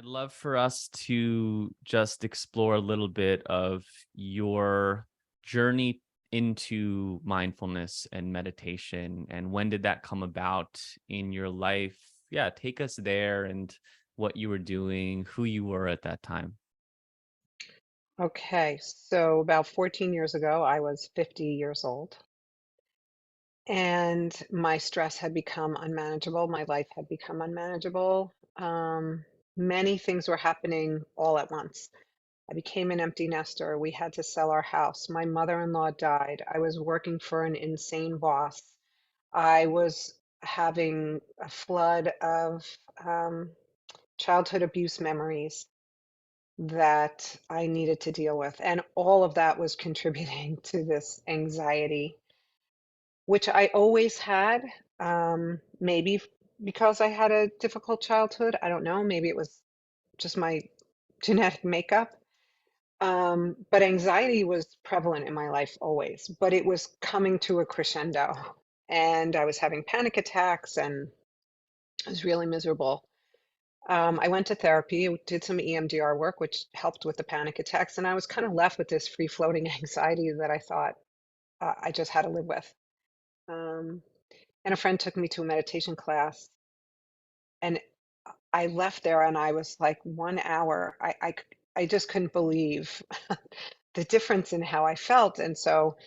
I'd love for us to just explore a little bit of your journey into mindfulness and meditation, and when did that come about in your life? Yeah, take us there and what you were doing, who you were at that time. Okay, so about 14 years ago, I was 50 years old, and my stress had become unmanageable. My life had become unmanageable. Many things were happening all at once. I became an empty nester. We had to sell our house. My mother-in-law died. I was working for an insane boss. I was having a flood of um, childhood abuse memories that I needed to deal with. And all of that was contributing to this anxiety, which I always had. Maybe because I had a difficult childhood. I don't know. Maybe it was just my genetic makeup. But anxiety was prevalent in my life always, but it was coming to a crescendo. And I was having panic attacks and I was really miserable. I went to therapy, did some EMDR work, which helped with the panic attacks, and I was kind of left with this free-floating anxiety that I thought I just had to live with. Um, and a friend took me to a meditation class, and I left there, and I was like 1 hour. I just couldn't believe the difference in how I felt, and so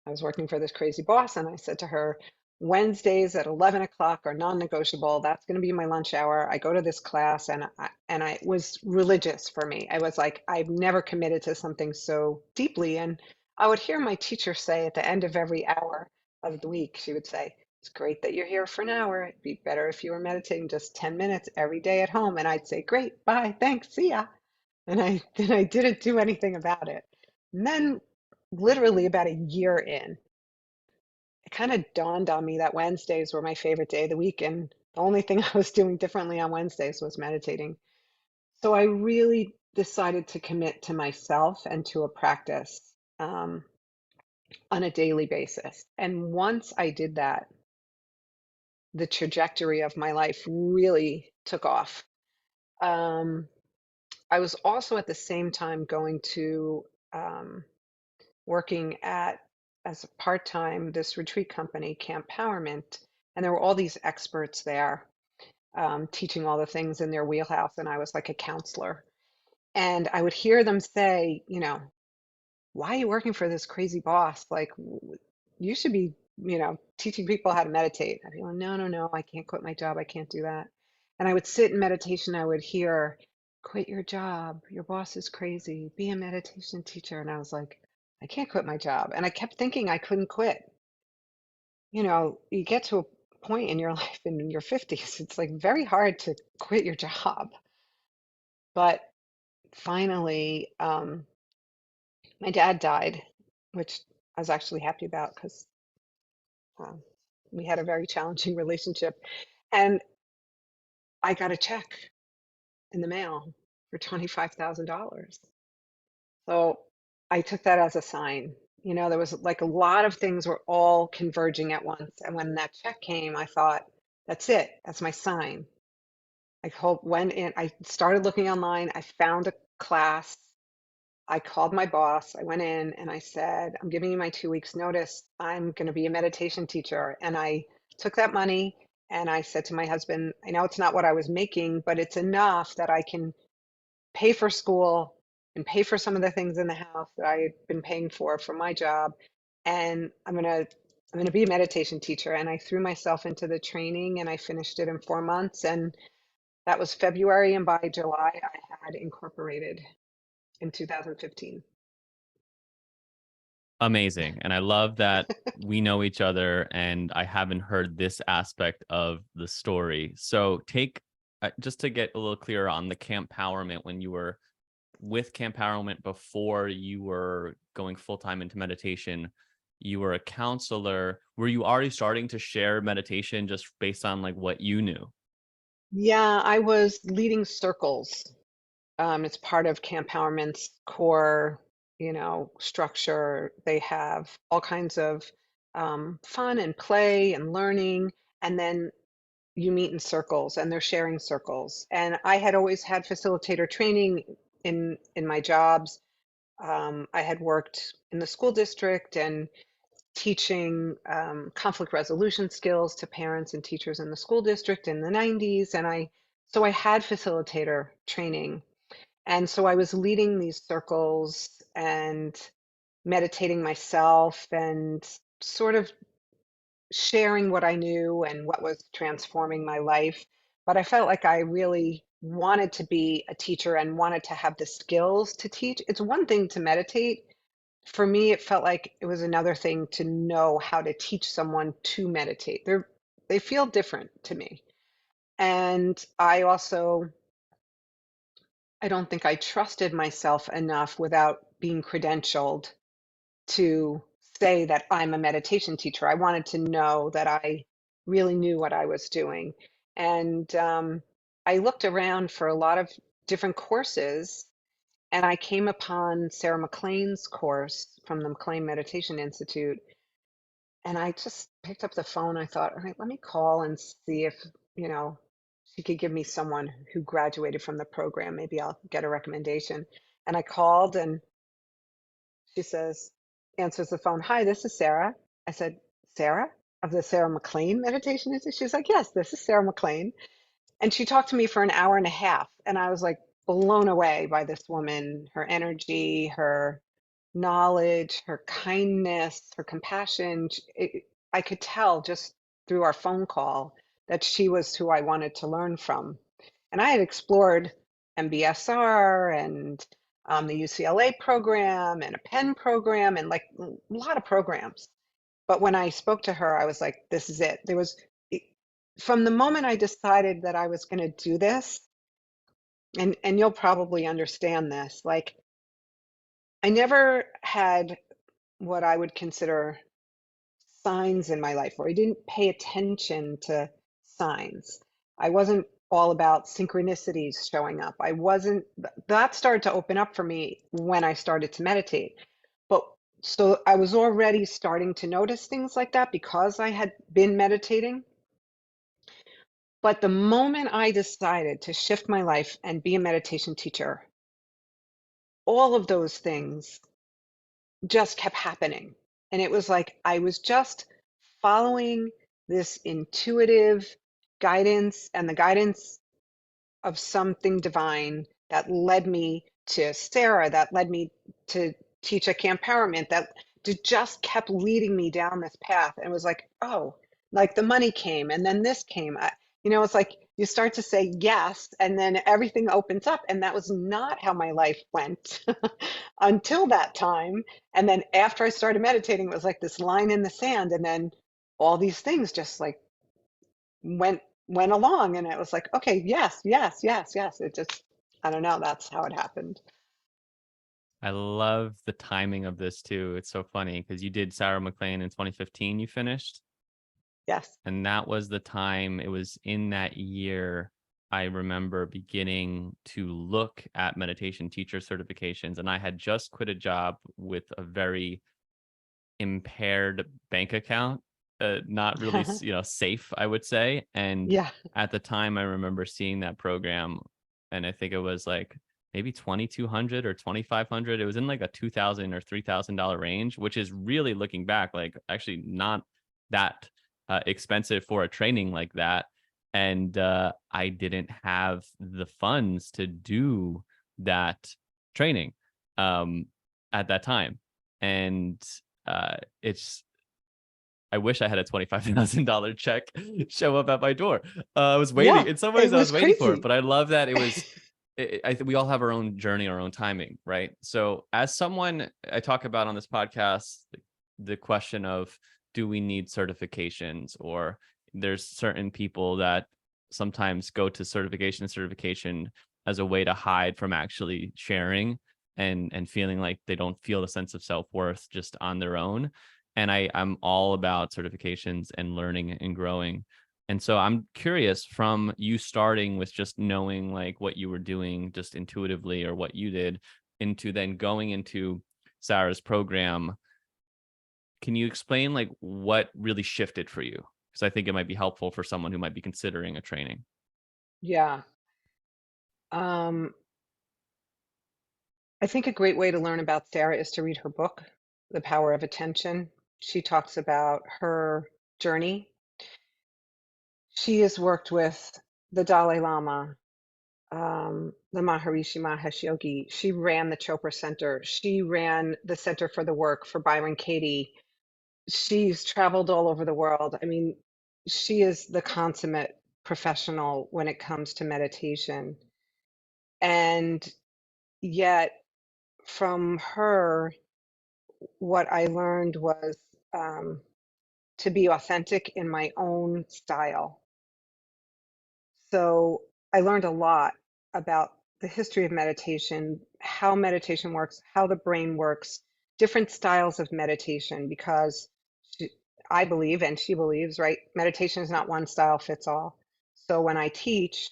I was working for this crazy boss, and I said to her, Wednesdays at 11 o'clock are non-negotiable. That's going to be my lunch hour. I go to this class, and I it was religious for me. I was like, I've never committed to something so deeply. And I would hear my teacher say at the end of every hour of the week, she would say, it's great that you're here for an hour. It'd be better if you were meditating just 10 minutes every day at home. And I'd say, great, bye, thanks, see ya. And I didn't do anything about it. And then literally about a year in, it kind of dawned on me that Wednesdays were my favorite day of the week, and the only thing I was doing differently on Wednesdays was meditating. So I really decided to commit to myself and to a practice um, on a daily basis. And once I did that, the trajectory of my life really took off. Um, I was also at the same time going to um, working at as a part-time this retreat company, Camp Powerment, and there were all these experts there teaching all the things in their wheelhouse, and I was like a counselor. And I would hear them say, why are you working for this crazy boss? Like, you should be, teaching people how to meditate. I'd be like, no, no, no, I can't quit my job. I can't do that. And I would sit in meditation. I would hear, quit your job. Your boss is crazy. Be a meditation teacher. And I was like, I can't quit my job. And I kept thinking I couldn't quit. You get to a point in your life in your 50s, it's like very hard to quit your job. But finally, my dad died, which I was actually happy about because um, we had a very challenging relationship. And I got a check in the mail for $25,000. So I took that as a sign. There was like a lot of things were all converging at once. And when that check came, I thought, that's it. That's my sign. Went in, I started looking online. I found a class. I called my boss. I went in and I said, I'm giving you my 2 weeks notice. I'm going to be a meditation teacher. And I took that money and I said to my husband, I know it's not what I was making, but it's enough that I can pay for school and pay for some of the things in the house that I had been paying for my job. And I'm going to be a meditation teacher. And I threw myself into the training and I finished it in 4 months. And that was February. And by July, I had incorporated in 2015. Amazing. And I love that we know each other and I haven't heard this aspect of the story. So take just to get a little clearer on the Camp Powerment, when you were with Camp Powerment before you were going full time into meditation, you were a counselor. Were you already starting to share meditation just based on like what you knew? Yeah, I was leading circles. It's part of Camp Powerment's core, structure. They have all kinds of fun and play and learning. And then you meet in circles and they're sharing circles. And I had always had facilitator training in my jobs. I had worked in the school district and teaching conflict resolution skills to parents and teachers in the school district in the 90s. So I had facilitator training. And so I was leading these circles and meditating myself and sort of sharing what I knew and what was transforming my life. But I felt like I really wanted to be a teacher and wanted to have the skills to teach. It's one thing to meditate. For me, it felt like it was another thing to know how to teach someone to meditate. They feel different to me. And I don't think I trusted myself enough without being credentialed to say that I'm a meditation teacher. I wanted to know that I really knew what I was doing. And I looked around for a lot of different courses, and I came upon Sarah Mclean's course from the McLean Meditation Institute. And I just picked up the phone. I thought, all right, let me call and see if, you know, she could give me someone who graduated from the program. Maybe I'll get a recommendation. And I called, and she says, answers the phone. Hi, this is Sarah. I said, Sarah of the Sarah McLean Meditation Institute? She's like, yes, this is Sarah McLean. And she talked to me for an hour and a half. And I was like blown away by this woman, her energy, her knowledge, her kindness, her compassion. I could tell just through our phone call that she was who I wanted to learn from. And I had explored MBSR and the UCLA program and a Penn program and like a lot of programs. But when I spoke to her, I was like, this is it. From the moment I decided that I was going to do this, and you'll probably understand this, like I never had what I would consider signs in my life, or I didn't pay attention to signs. I wasn't all about synchronicities showing up. I wasn't, that started to open up for me when I started to meditate. But so I was already starting to notice things like that because I had been meditating. But the moment I decided to shift my life and be a meditation teacher, all of those things just kept happening. And it was like I was just following this intuitive guidance and the guidance of something divine that led me to Sarah, that led me to teach at Camp Empowerment, just kept leading me down this path. And it was like, oh, like the money came and then this came. It's like you start to say yes, and then everything opens up. And that was not how my life went until that time. And then after I started meditating, it was like this line in the sand. And then all these things just like went along, and it was like, okay, yes, yes, yes, yes. It just, I don't know, that's how it happened. I love the timing of this too. It's so funny because you did Sarah McLean in 2015, you finished. Yes. And that was the time, it was in that year, I remember beginning to look at meditation teacher certifications. And I had just quit a job with a very impaired bank account, not really, safe, I would say. And Yeah. at the time, I remember seeing that program, and I think it was like maybe 2,200 or 2,500. It was in like a $2,000 or $3,000 range, which is really, looking back, like actually not that expensive for a training like that. And I didn't have the funds to do that training at that time. And it's, I wish I had a $25,000 check show up at my door. I was waiting. Yeah. In some It ways, I was was waiting for it, crazy. but I love that it was. I think we all have our own journey, our own timing, right? So, as someone I talk about on this podcast, the question of, do we need certifications, or there's certain people that sometimes go to certification as a way to hide from actually sharing and feeling like they don't feel a sense of self-worth just on their own. And I'm all about certifications and learning and growing. And so I'm curious, from you starting with just knowing like what you were doing just intuitively or what you did, into then going into Sarah's program, can you explain like what really shifted for you? because I think it might be helpful for someone who might be considering a training. Yeah. Um, I think a great way to learn about Sarah is to read her book, The Power of Attention. She talks about her journey. She has worked with the Dalai Lama, the Maharishi Mahesh Yogi. She ran the Chopra Center. She ran the Center for the Work for Byron Katie. She's traveled all over the world. I mean, she is the consummate professional when it comes to meditation. And yet, from her, what I learned was um, to be authentic in my own style. So I learned a lot about the history of meditation, how meditation works, how the brain works, different styles of meditation, because she, I believe, and she believes, right? Meditation is not one style fits all. So when I teach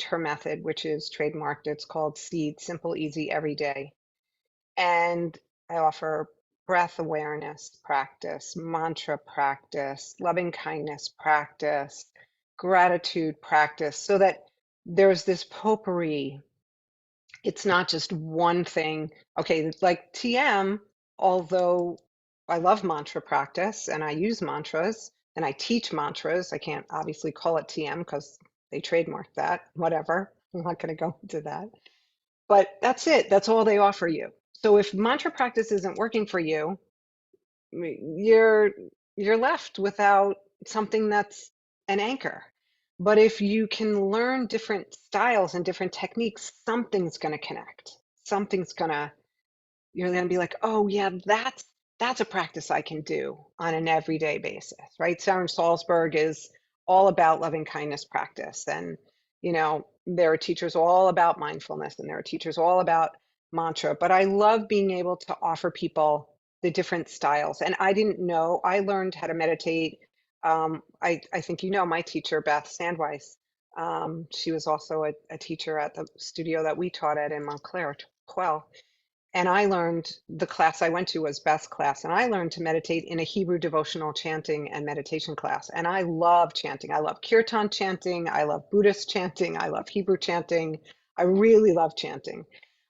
her method, which is trademarked. It's called SEED, Simple, Easy, Every Day. And I offer breath awareness practice, mantra practice, loving kindness practice, gratitude practice, so that there's this potpourri. It's not just one thing. Okay, like TM, although I love mantra practice and I use mantras and I teach mantras, I can't obviously call it TM because they trademarked that, whatever. I'm not going to go into that. But that's it. That's all they offer you. So if mantra practice isn't working for you, you're you're left without something that's an anchor. But if you can learn different styles and different techniques, something's going to connect. Something's going to you're going to be like, oh yeah, that's a practice I can do on an everyday basis, right? Sharon Salzberg is all about loving kindness practice, and there are teachers all about mindfulness, and there are teachers all about mantra. But I love being able to offer people the different styles. And I didn't know. I learned how to meditate. I think my teacher Beth Sandweiss. She was also a teacher at the studio that we taught at in Montclair, Quell. And I learned the class I went to was Beth's class, and I learned to meditate in a Hebrew devotional chanting and meditation class. And I love chanting. I love kirtan chanting. I love Buddhist chanting. I love Hebrew chanting. I really love chanting.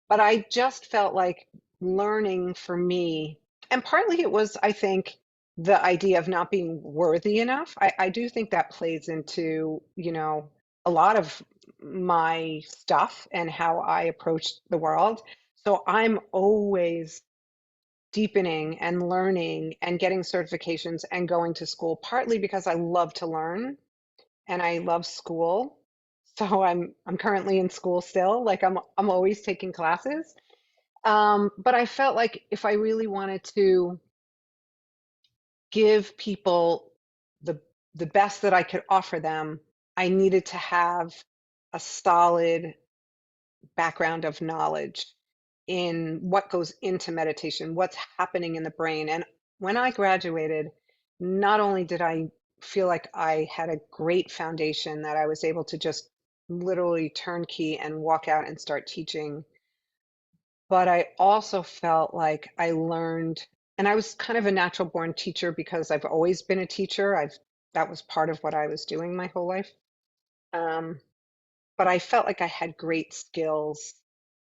But I just felt like learning for me, and partly it was, I think, the idea of not being worthy enough. I do think that plays into, a lot of my stuff and how I approach the world. So I'm always deepening and learning and getting certifications and going to school, partly because I love to learn and I love school. So I'm currently in school still, like I'm always taking classes. But I felt like if I really wanted to give people the the best that I could offer them, I needed to have a solid background of knowledge in what goes into meditation, what's happening in the brain. And when I graduated, not only did I feel like I had a great foundation that I was able to just literally turnkey and walk out and start teaching, but I also felt like I learned, and I was kind of a natural born teacher because I've always been a teacher. That was part of what I was doing my whole life. Um, but I felt like I had great skills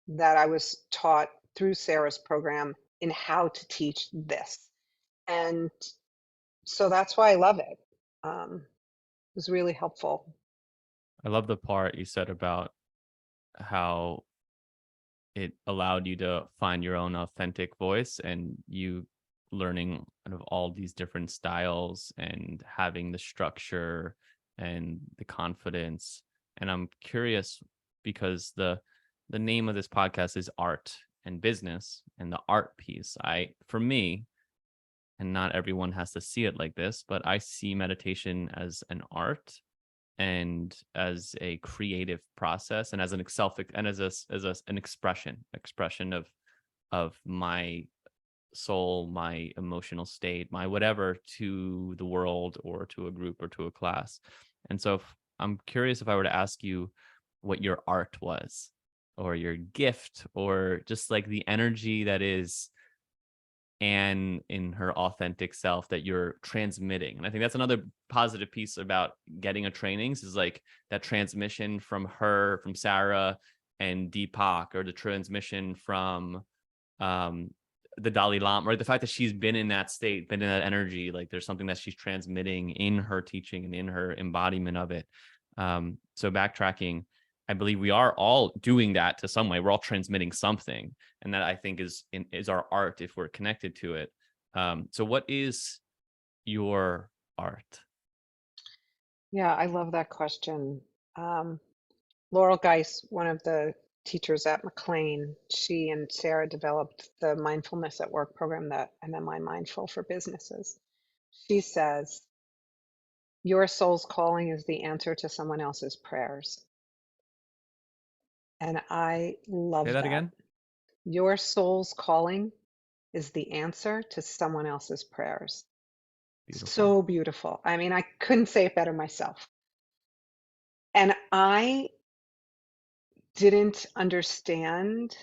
that I was taught through Sarah's program in how to teach this. And so that's why I love it. It was really helpful. I love the part you said about how it allowed you to find your own authentic voice, and you learning kind of all these different styles and having the structure and the confidence. And I'm curious because the name of this podcast is art and business, and the art piece, for me, and not everyone has to see it like this, but I see meditation as an art and as a creative process and as an self and an expression of my soul, my emotional state, my whatever, to the world or to a group or to a class. And so I'm curious, if I were to ask you what your art was, or your gift, or just like the energy that is and in her authentic self that you're transmitting. And I think that's another positive piece about getting a trainings is like that transmission from her, from Sarah and Deepak, or the transmission from um the Dalai Lama, or the fact that she's been in that state, been in that energy, like there's something that she's transmitting in her teaching and in her embodiment of it. So backtracking, I believe we are all doing that to some way. We're all transmitting something, and that I think is our art if we're connected to it. So what is your art? Yeah, I love that question. Um, Laurel Geis, one of the teachers at McLean, she and Sarah developed the Mindfulness at Work program, that MMI Mindful for Businesses. She says, your soul's calling is the answer to someone else's prayers. And I Say love that that. again. Your soul's calling is the answer to someone else's prayers. Beautiful. So beautiful. I mean, I couldn't say it better myself. And I didn't understand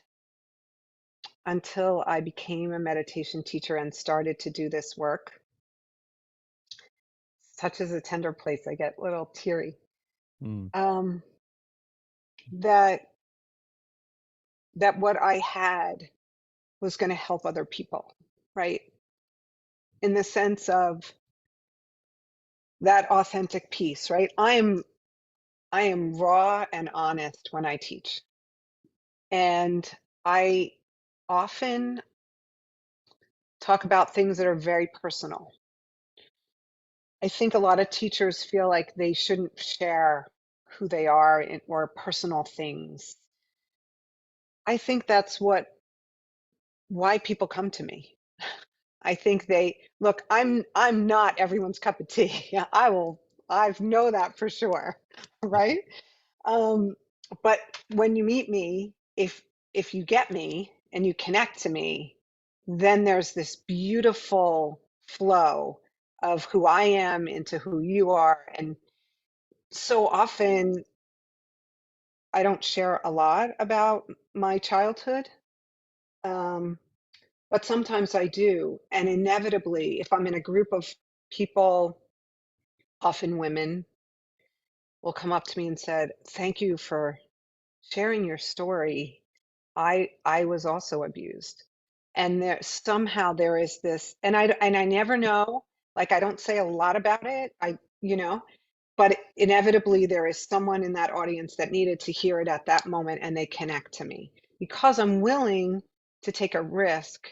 until I became a meditation teacher and started to do this work. Such as a tender place, I get a little teary. Mm. Um, that that what I had was going to help other people, right? In the sense of that authentic piece, right? I am raw and honest when I teach. And I often talk about things that are very personal. I think a lot of teachers feel like they shouldn't share who they are or personal things. I think that's why people come to me. I think they look, I'm not everyone's cup of tea. Yeah, I know that for sure, right? Um, but when you meet me, if you get me and you connect to me, then there's this beautiful flow of who I am into who you are. And so often I don't share a lot about my childhood, um, but sometimes I do. And inevitably, if I'm in a group of people, often women, will come up to me and said, "Thank you for sharing your story. I was also abused." And there is this, and I never know, like I don't say a lot about it. But inevitably there is someone in that audience that needed to hear it at that moment and they connect to me because I'm willing to take a risk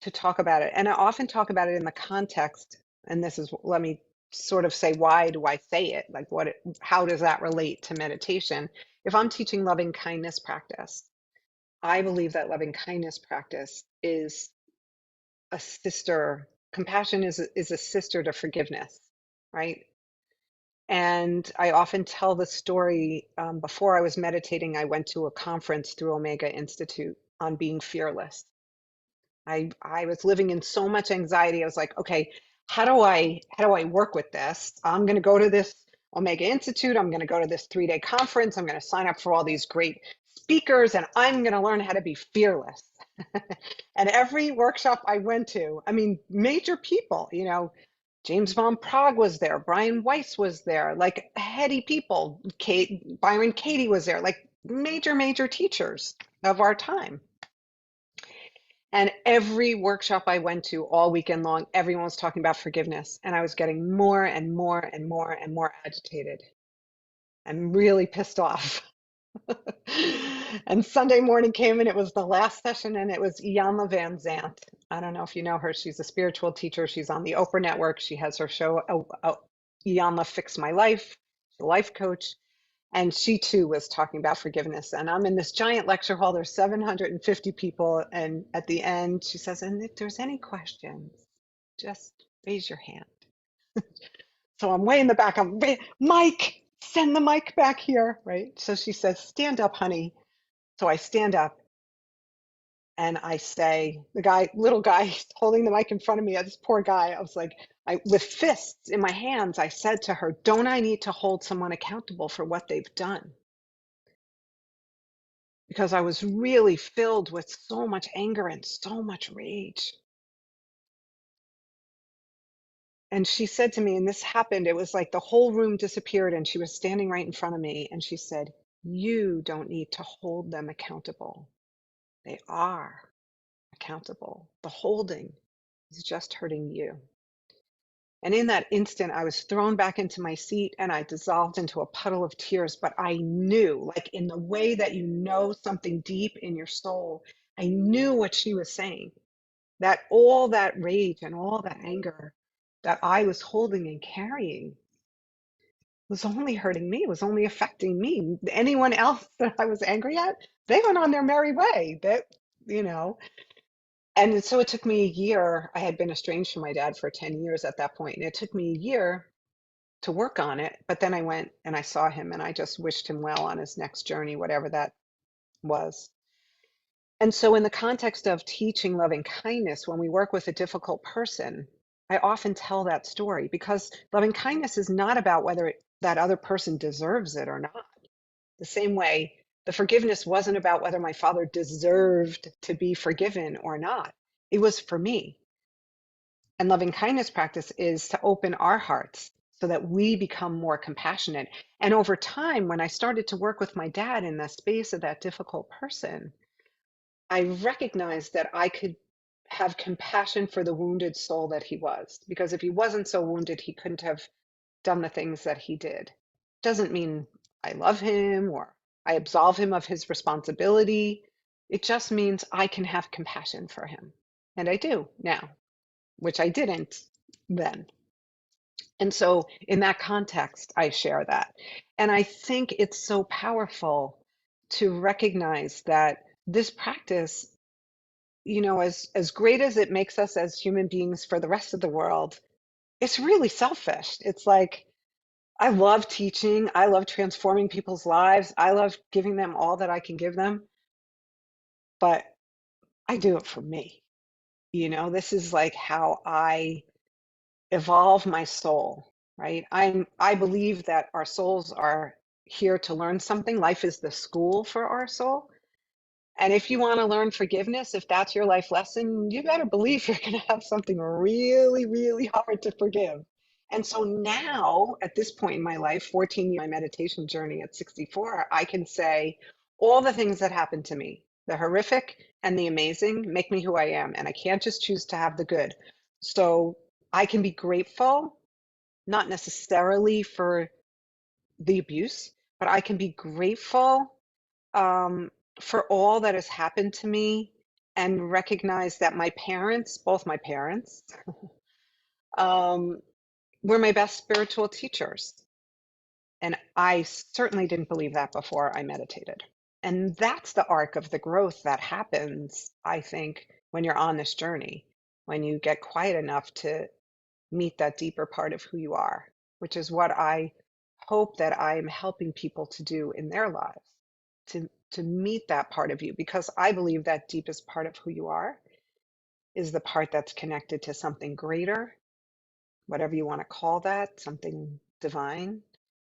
to talk about it. And I often talk about it in the context, and this is, let me sort of say, why do I say it? Like how does that relate to meditation? If I'm teaching loving kindness practice, I believe that loving kindness practice is a sister, compassion is a sister to forgiveness, right? And I often tell the story. Before I was meditating, I went to a conference through Omega Institute on being fearless. I was living in so much anxiety. I was like, okay, how do I work with this? I'm going to go to this Omega Institute. I'm going to go to this 3-day conference. I'm going to sign up for all these great speakers, and I'm going to learn how to be fearless. And every workshop I went to, I mean, major people, James von Prague was there, Brian Weiss was there, like heady people, Byron Katie was there, like major teachers of our time. And every workshop I went to all weekend long, everyone was talking about forgiveness. And I was getting more and more and more and more agitated and really pissed off. And Sunday morning came and it was the last session and it was Iyanla Van Zant. I don't know if you know her. She's a spiritual teacher. She's on the Oprah Network. She has her show, Iyanla Fix My Life. She's a life coach. And she too was talking about forgiveness. And I'm in this giant lecture hall. There's 750 people. And at the end, she says, and if there's any questions, just raise your hand. So I'm way in the back. Mike, send the mic back here, right? So she says, stand up, honey. So I stand up and I say, little guy holding the mic in front of me, this poor guy, I was like, with fists in my hands, I said to her, don't I need to hold someone accountable for what they've done? Because I was really filled with so much anger and so much rage. And she said to me, and this happened, it was like the whole room disappeared and she was standing right in front of me and she said, "You don't need to hold them accountable. They are accountable. The holding is just hurting you." And in that instant, I was thrown back into my seat and I dissolved into a puddle of tears. But I knew, like in the way that you know something deep in your soul, I knew what she was saying. That all that rage and all that anger that I was holding and carrying was only hurting me, was only affecting me. Anyone else that I was angry at, they went on their merry way. That, you know, and so it took me a year. I had been estranged from my dad for 10 years at that point, and it took me a year to work on it. But then I went and I saw him and I just wished him well on his next journey, whatever that was. And so, in the context of teaching loving kindness, when we work with a difficult person, I often tell that story because loving kindness is not about whether that other person deserves it or not. The same way, the forgiveness wasn't about whether my father deserved to be forgiven or not. It was for me. And loving kindness practice is to open our hearts so that we become more compassionate. And over time, when I started to work with my dad in the space of that difficult person, I recognized that I could have compassion for the wounded soul that he was. Because if he wasn't so wounded, he couldn't have done the things that he did. Doesn't mean I love him or I absolve him of his responsibility. It just means I can have compassion for him. And I do now, which I didn't then. And so, in that context, I share that. And I think it's so powerful to recognize that this practice, as great as it makes us as human beings for the rest of the world, it's really selfish. It's like, I love teaching. I love transforming people's lives. I love giving them all that I can give them, but I do it for me. This is like how I evolve my soul, right? I believe that our souls are here to learn something. Life is the school for our soul. And if you want to learn forgiveness, if that's your life lesson, you better believe you're going to have something really, really hard to forgive. And so now, at this point in my life, 14 years, my meditation journey at 64, I can say all the things that happened to me, the horrific and the amazing, make me who I am. And I can't just choose to have the good. So I can be grateful, not necessarily for the abuse, but I can be grateful um, for all that has happened to me and recognize that my parents, both my parents, um, were my best spiritual teachers. And I certainly didn't believe that before I meditated. And that's the arc of the growth that happens, I think, when you're on this journey, when you get quiet enough to meet that deeper part of who you are, which is what I hope that I'm helping people to do in their lives, to meet that part of you, because I believe that deepest part of who you are is the part that's connected to something greater, whatever you want to call that, something divine,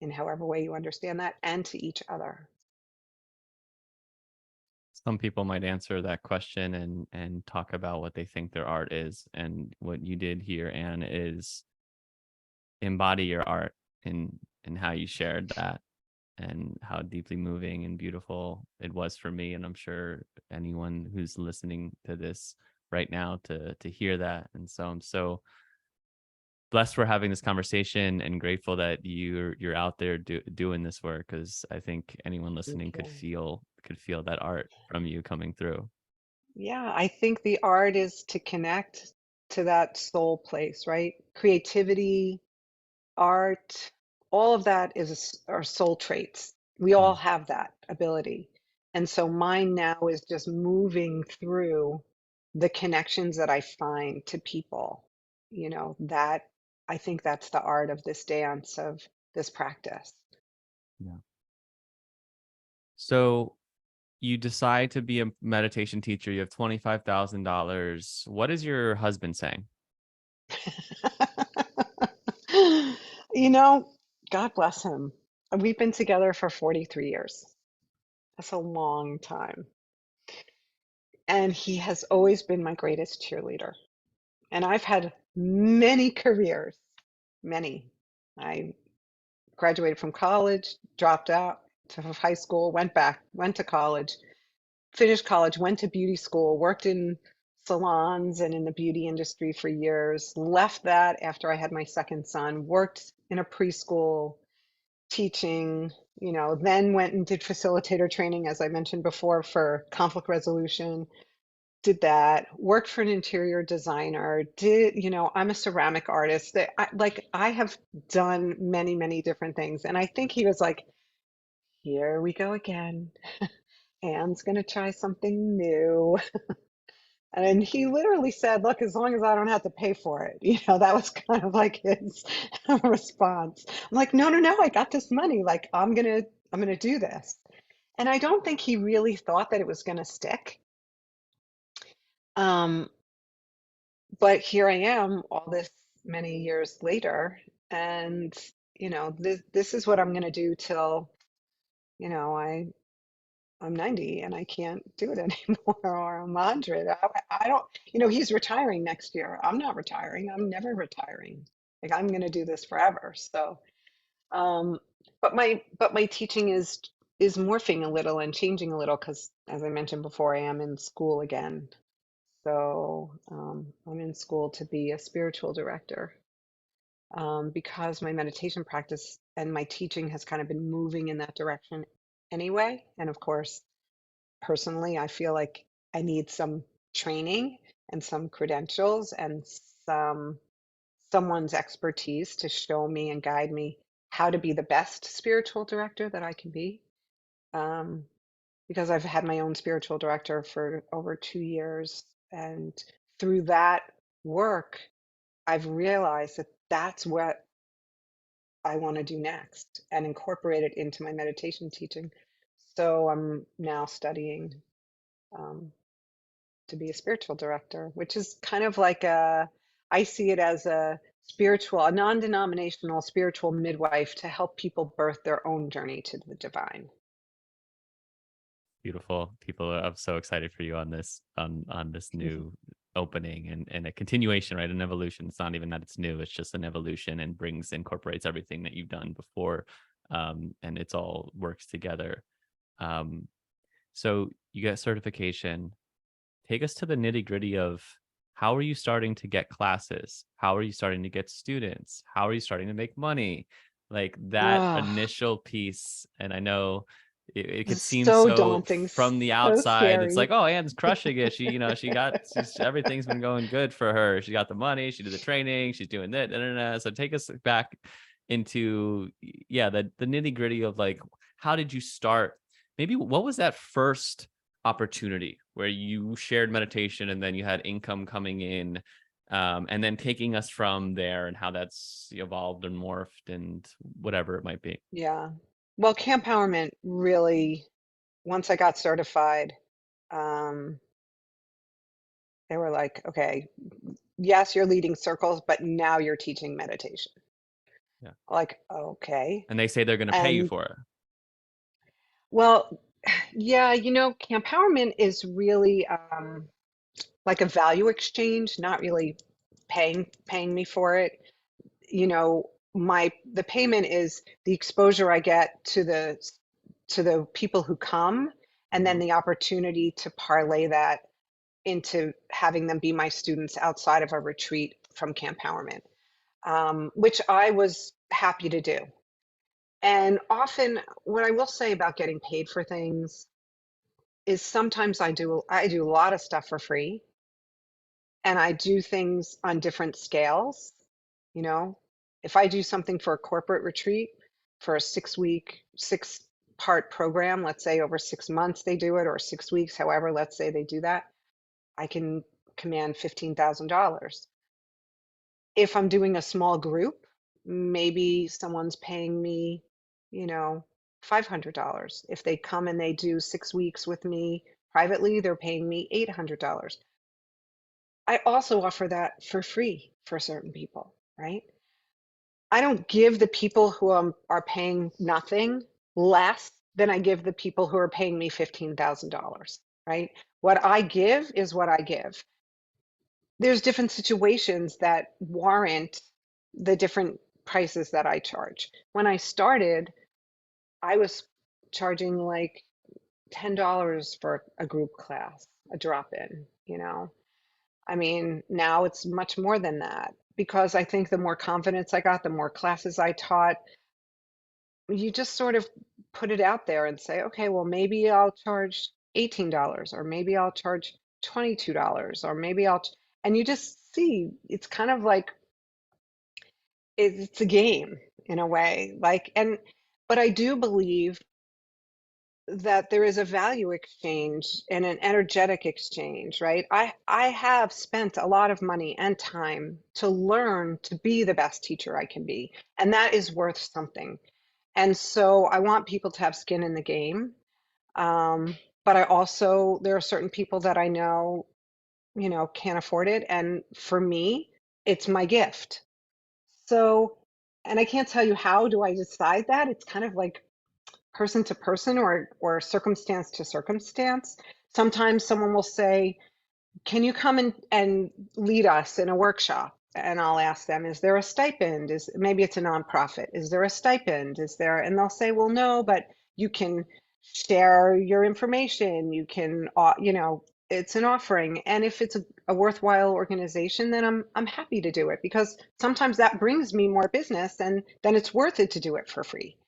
in however way you understand that, and to each other. Some people might answer that question and talk about what they think their art is. And what you did here, Anne, is embody your art in how you shared that and how deeply moving and beautiful it was for me. And I'm sure anyone who's listening to this right now to hear that. And so I'm so blessed for having this conversation and grateful that you're out there doing this work, because I think anyone listening Thank you. could feel that art from you coming through. Yeah, I think the art is to connect to that soul place, right? Creativity, art, all of that are soul traits. We all Yeah. have that ability. And so mine now is just moving through the connections that I find to people, that I think that's the art of this dance, of this practice. Yeah. So you decide to be a meditation teacher. You have $25,000. What is your husband saying? You know, God bless him. We've been together for 43 years. That's a long time. And he has always been my greatest cheerleader. And I've had many careers, many. I graduated from college, dropped out to high school, went back, went to college, finished college, went to beauty school, worked in salons and in the beauty industry for years, left that after I had my second son, worked in a preschool teaching, then went and did facilitator training, as I mentioned before, for conflict resolution. Did that, worked for an interior designer, I'm a ceramic artist. I have done many, many different things. And I think he was like, here we go again. Anne's going to try something new. And he literally said, look, as long as I don't have to pay for it, that was kind of like his response. I'm like, no, no, no, I got this money. Like, I'm gonna do this. And I don't think he really thought that it was gonna stick. Um, but here I am all this many years later, and this is what I'm gonna do till, you know, I I'm 90 and I can't do it anymore, or I'm 100. I don't, he's retiring next year. I'm not retiring. I'm never retiring. Like, I'm going to do this forever. So, um, but my teaching is morphing a little and changing a little because, as I mentioned before, I am in school again. So, I'm in school to be a spiritual director, because my meditation practice and my teaching has kind of been moving in that direction anyway. And of course, personally, I feel like I need some training and some credentials and some someone's expertise to show me and guide me how to be the best spiritual director that I can be. Um, because I've had my own spiritual director for over 2 years, and through that work, I've realized that that's what I want to do next and incorporate it into my meditation teaching. So I'm now studying, um, to be a spiritual director, which is kind of like I see it as a non-denominational spiritual midwife to help people birth their own journey to the divine. Beautiful. People I'm so excited for you on this new opening and a continuation, right? An evolution. It's not even that it's new, it's just an evolution and incorporates everything that you've done before. And it's all works together. Um, so you get certification. Take us to the nitty-gritty of how are you starting to get classes? How are you starting to get students? How are you starting to make money? Like that Oh, initial piece. And I know it could it's seem so so daunting, from the so outside. It's scary. like, oh, Anne's crushing it. Everything's been going good for her. She got the money. She did the training. She's doing that. Da, da, da. So take us back into, yeah, the nitty gritty of like, how did you start? Maybe what was that first opportunity where you shared meditation and then you had income coming in, and then taking us from there and how that's evolved and morphed and whatever it might be. Yeah. Well, Camp Empowerment really, once I got certified, um, they were like, okay, yes, you're leading circles, but now you're teaching meditation. Yeah. Like, okay. And they say they're going to pay you And for it. well, yeah, Empowerment is really, like a value exchange, not really paying me for it. The payment is the exposure I get to the people who come, and then Mhm. the opportunity to parlay that into having them be my students outside of a retreat from Camp Empowerment, which I was happy to do. And often, what I will say about getting paid for things is sometimes I do a lot of stuff for free, and I do things on different scales. You know, if I do something for a corporate retreat for a 6-week, 6-part program, let's say over 6 months they do it, or 6 weeks, however, let's say they do that, I can command $15,000. If I'm doing a small group, maybe someone's paying me, you know, $500. If they come and they do 6 weeks with me privately, they're paying me $800. I also offer that for free for certain people, right? I don't give the people who are paying nothing less than I give the people who are paying me $15,000, right? What I give is what I give. there's different situations that warrant the different prices that I charge. When I started, I was charging like $10 for a group class, a drop-in, you know? I mean, now it's much more than that because I think the more confidence I got, the more classes I taught, you just sort of put it out there and say, okay, well, maybe I'll charge $18 or maybe I'll charge $22 or maybe and you just see it's kind of like it's a game in a way. But I do believe that there is a value exchange and an energetic exchange, right? I have spent a lot of money and time to learn to be the best teacher I can be, and that is worth something. And so I want people to have skin in the game. Um, but there are certain people that I know, can't afford it. And for me, it's my gift. So, and I can't tell you how do I decide that. It's kind of like person to person or circumstance to circumstance. Sometimes someone will say, can you come and lead us in a workshop? And I'll ask them, is there a stipend? Maybe it's a nonprofit. Is there a stipend? And they'll say, well, no, but you can share your information. You can, it's an offering. And if it's a worthwhile organization, then I'm happy to do it because sometimes that brings me more business and then it's worth it to do it for free.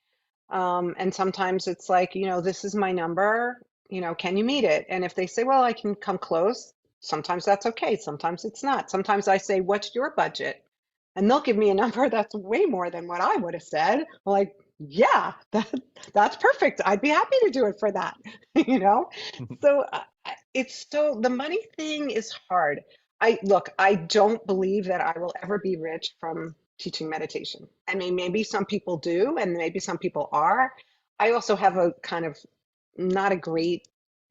And sometimes it's like, this is my number, can you meet it? And if they say, well, I can come close, sometimes that's okay. Sometimes it's not. Sometimes I say, what's your budget? And they'll give me a number that's way more than what I would have said. I'm like, yeah, that's perfect. I'd be happy to do it for that, you know? So the money thing is hard. I don't believe that I will ever be rich from teaching meditation. I mean, maybe some people do, and maybe some people are. I also have a kind of not a great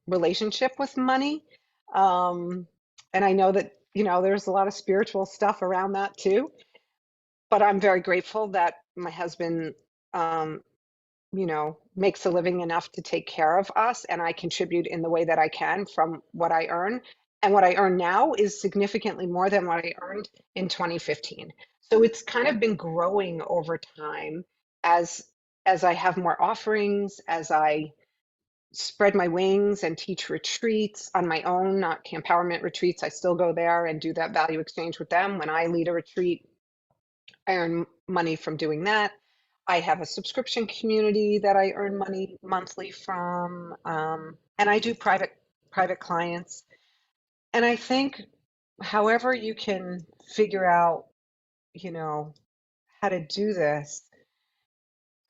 relationship with money. Um, and I know that, there's a lot of spiritual stuff around that too. But I'm very grateful that my husband, um, makes a living enough to take care of us, and I contribute in the way that I can from what I earn. And what I earn now is significantly more than what I earned in 2015. So it's kind of been growing over time as I have more offerings, as I spread my wings and teach retreats on my own, not empowerment retreats. I still go there and do that value exchange with them. When I lead a retreat, I earn money from doing that. I have a subscription community that I earn money monthly from, and I do private clients. And I think, however you can figure out, you know, how to do this,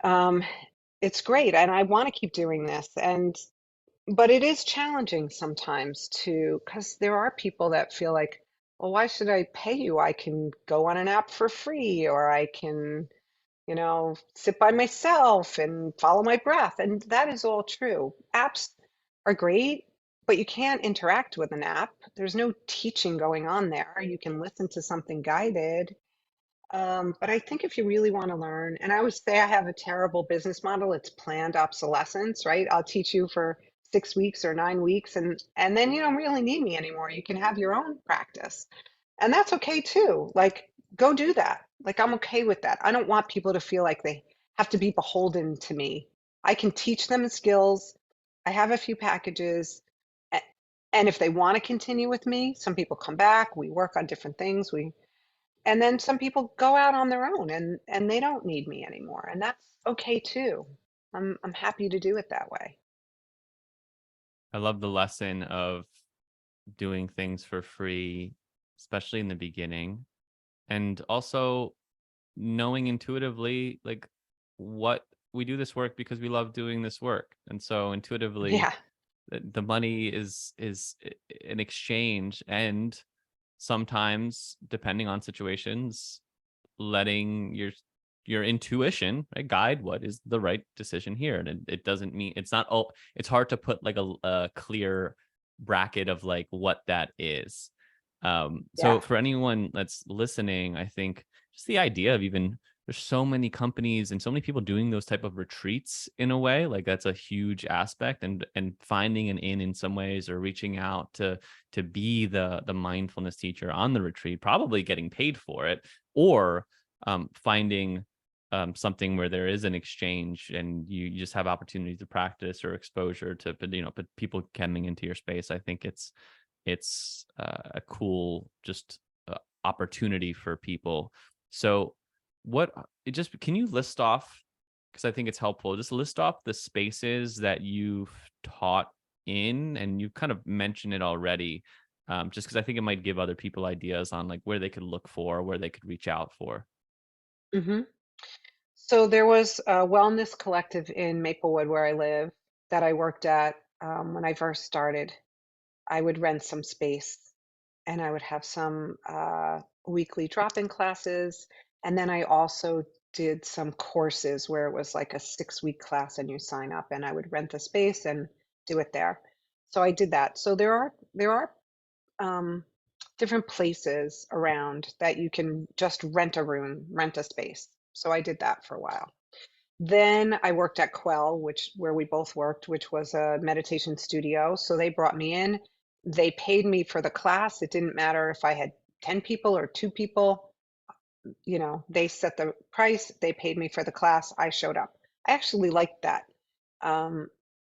um, it's great, and I want to keep doing this. But it is challenging sometimes too, because there are people that feel like, well, why should I pay you? I can go on an app for free, or I can sit by myself and follow my breath. And that is all true. Apps are great, but you can't interact with an app. There's no teaching going on there. You can listen to something guided. But I think if you really want to learn, and I would say I have a terrible business model, it's planned obsolescence, right? I'll teach you for 6 weeks or 9 weeks, and then you don't really need me anymore. You can have your own practice. And that's okay too. Like, go do that. Like, I'm okay with that. I don't want people to feel like they have to be beholden to me. I can teach them the skills. I have a few packages. a- And if they want to continue with me, some people come back, we work on different things. And then some people go out on their own and they don't need me anymore. And that's okay too. I'm happy to do it that way. I love the lesson of doing things for free, especially in the beginning, and also knowing intuitively like what we do this work because we love doing this work. And so intuitively Yeah. the money is an exchange, and sometimes depending on situations, letting your intuition, right, guide what is the right decision here. And it doesn't mean it's not, oh, it's hard to put like a clear bracket of like what that is. So Yeah. for anyone that's listening, I think just the idea of even there's so many companies and so many people doing those type of retreats in a way. Like that's a huge aspect, and finding an in some ways, or reaching out to be the mindfulness teacher on the retreat, probably getting paid for it, or finding something where there is an exchange and you just have opportunity to practice or exposure to, but people coming into your space. I think it's a cool just opportunity for people. So what it just can you list off, because I think it's helpful, just list off the spaces that you've taught in, and you kind of mentioned it already, just because I think it might give other people ideas on like where they could look for, where they could reach out for. Hmm. So there was a wellness collective in Maplewood where I live that I worked at when I first started. I would rent some space and I would have some weekly drop-in classes. And then I also did some courses where it was like a 6-week class and you sign up and I would rent the space and do it there. So I did that. So there are um, different places around that you can just rent a room, rent a space. So I did that for a while. Then I worked at Quell, which where we both worked, which was a meditation studio. So they brought me in. They paid me for the class. It didn't matter if I had 10 people or 2 people. They set the price. They paid me for the class. I showed up. I actually liked that. Um,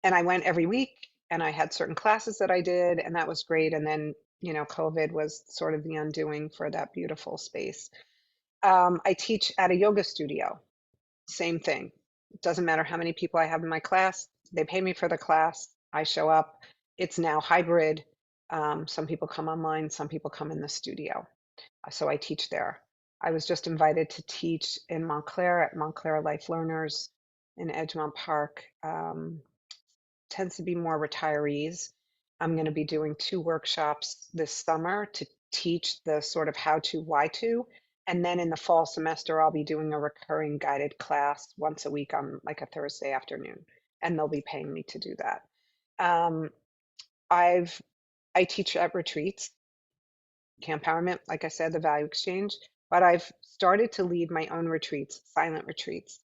and I went every week and I had certain classes that I did, and that was great. And then, COVID was sort of the undoing for that beautiful space. I teach at a yoga studio. Same thing. It doesn't matter how many people I have in my class. They pay me for the class. I show up. It's now hybrid. Some people come online, some people come in the studio. So I teach there. I was just invited to teach in Montclair at Montclair Life Learners in Edgemont Park. Tends to be more retirees. I'm going to be doing 2 workshops this summer to teach the sort of how to, why to. And then in the fall semester, I'll be doing a recurring guided class once a week on like a Thursday afternoon, and they'll be paying me to do that. Um, I've I teach at retreats, Campowerment, like I said, the value exchange, but I've started to lead my own retreats, silent retreats.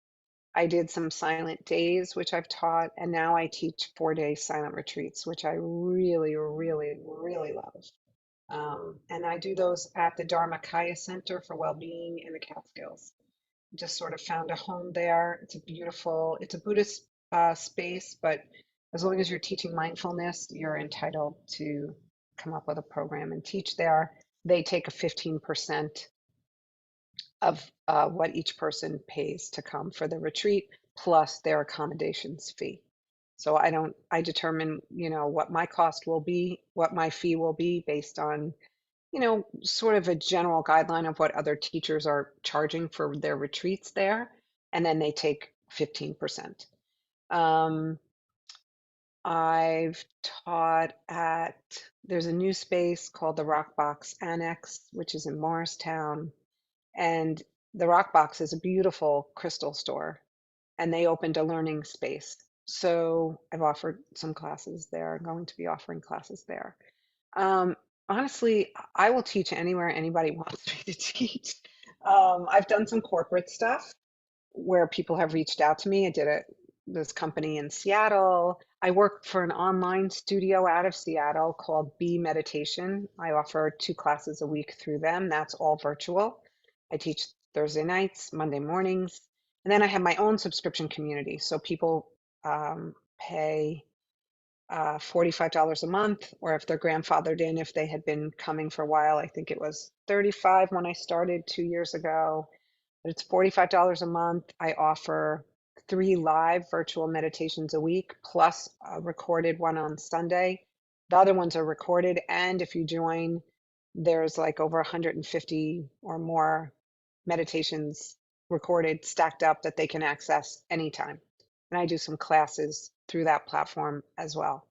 I did some silent days, which I've taught, and now I teach 4-day silent retreats, which I really, really, really love. And I do those at the Dharmakaya Center for Wellbeing in the Catskills. Just sort of found a home there. It's a Buddhist space, but as long as you're teaching mindfulness, you're entitled to come up with a program and teach there. They take a 15% of what each person pays to come for the retreat, plus their accommodations fee. So I determine, what my cost will be, what my fee will be based on, sort of a general guideline of what other teachers are charging for their retreats there. And then they take 15%. Um, I've taught there's a new space called the Rock Box Annex, which is in Morristown. And the Rock Box is a beautiful crystal store, and they opened a learning space. So I've offered some classes there. I'm going to be offering classes there. Um, Honestly, I will teach anywhere anybody wants me to teach. I've done some corporate stuff where people have reached out to me. I did this company in Seattle. I work for an online studio out of Seattle called Be Meditation. I offer 2 classes a week through them. That's all virtual. I teach Thursday nights, Monday mornings, and then I have my own subscription community. So people pay $45 a month, or if they're grandfathered in, if they had been coming for a while, I think it was 35 when I started 2 years ago. But it's $45 a month. I offer 3 live virtual meditations a week, plus a recorded one on Sunday. The other ones are recorded, and if you join, there's like over 150 or more meditations recorded, stacked up that they can access anytime. And I do some classes through that platform as well.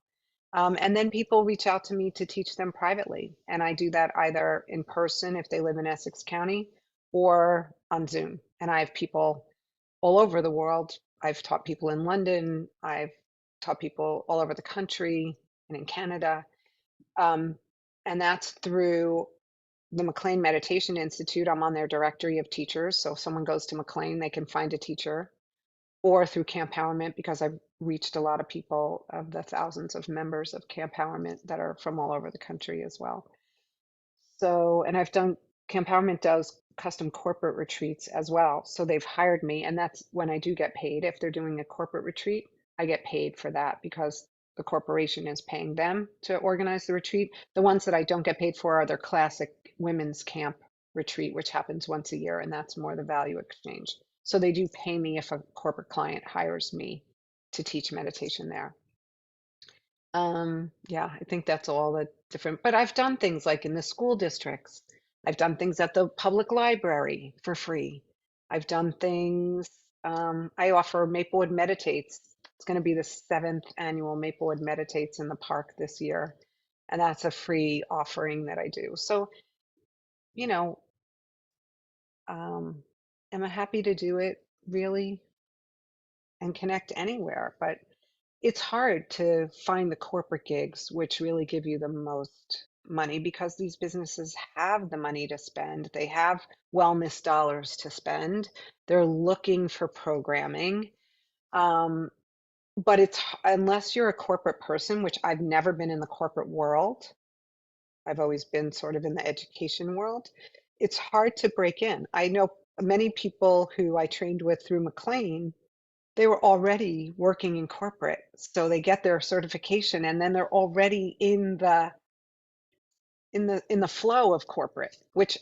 And then people reach out to me to teach them privately. And I do that either in person if they live in Essex County or on Zoom. And I have people all over the world. I've taught people in London. I've taught people all over the country and in Canada. Um, and that's through the McLean Meditation Institute, I'm on their directory of teachers. So if someone goes to McLean, they can find a teacher, or through Camp Powerment, because I've reached a lot of people of the thousands of members of Camp Powerment that are from all over the country as well. So, and I've done, Empowerment does custom corporate retreats as well. So they've hired me, and that's when I do get paid. If they're doing a corporate retreat, I get paid for that because the corporation is paying them to organize the retreat. The ones that I don't get paid for are their classic women's camp retreat, which happens once a year, and that's more the value exchange. So they do pay me if a corporate client hires me to teach meditation there. Yeah, I think that's all the different, but I've done things like in the school districts. I've done things at the public library for free. I've done things, I offer Maplewood Meditates. It's going to be the seventh annual Maplewood Meditates in the park this year. And that's a free offering that I do. So, you know, am I happy to do it really and connect anywhere? But it's hard to find the corporate gigs which really give you the most money because these businesses have the money to spend. They have wellness dollars to spend. They're looking for programming. Um, but it's unless you're a corporate person, which I've never been in the corporate world, I've always been sort of in the education world, it's hard to break in. I know many people who I trained with through McLean, they were already working in corporate, so they get their certification and then they're already in the flow of corporate, which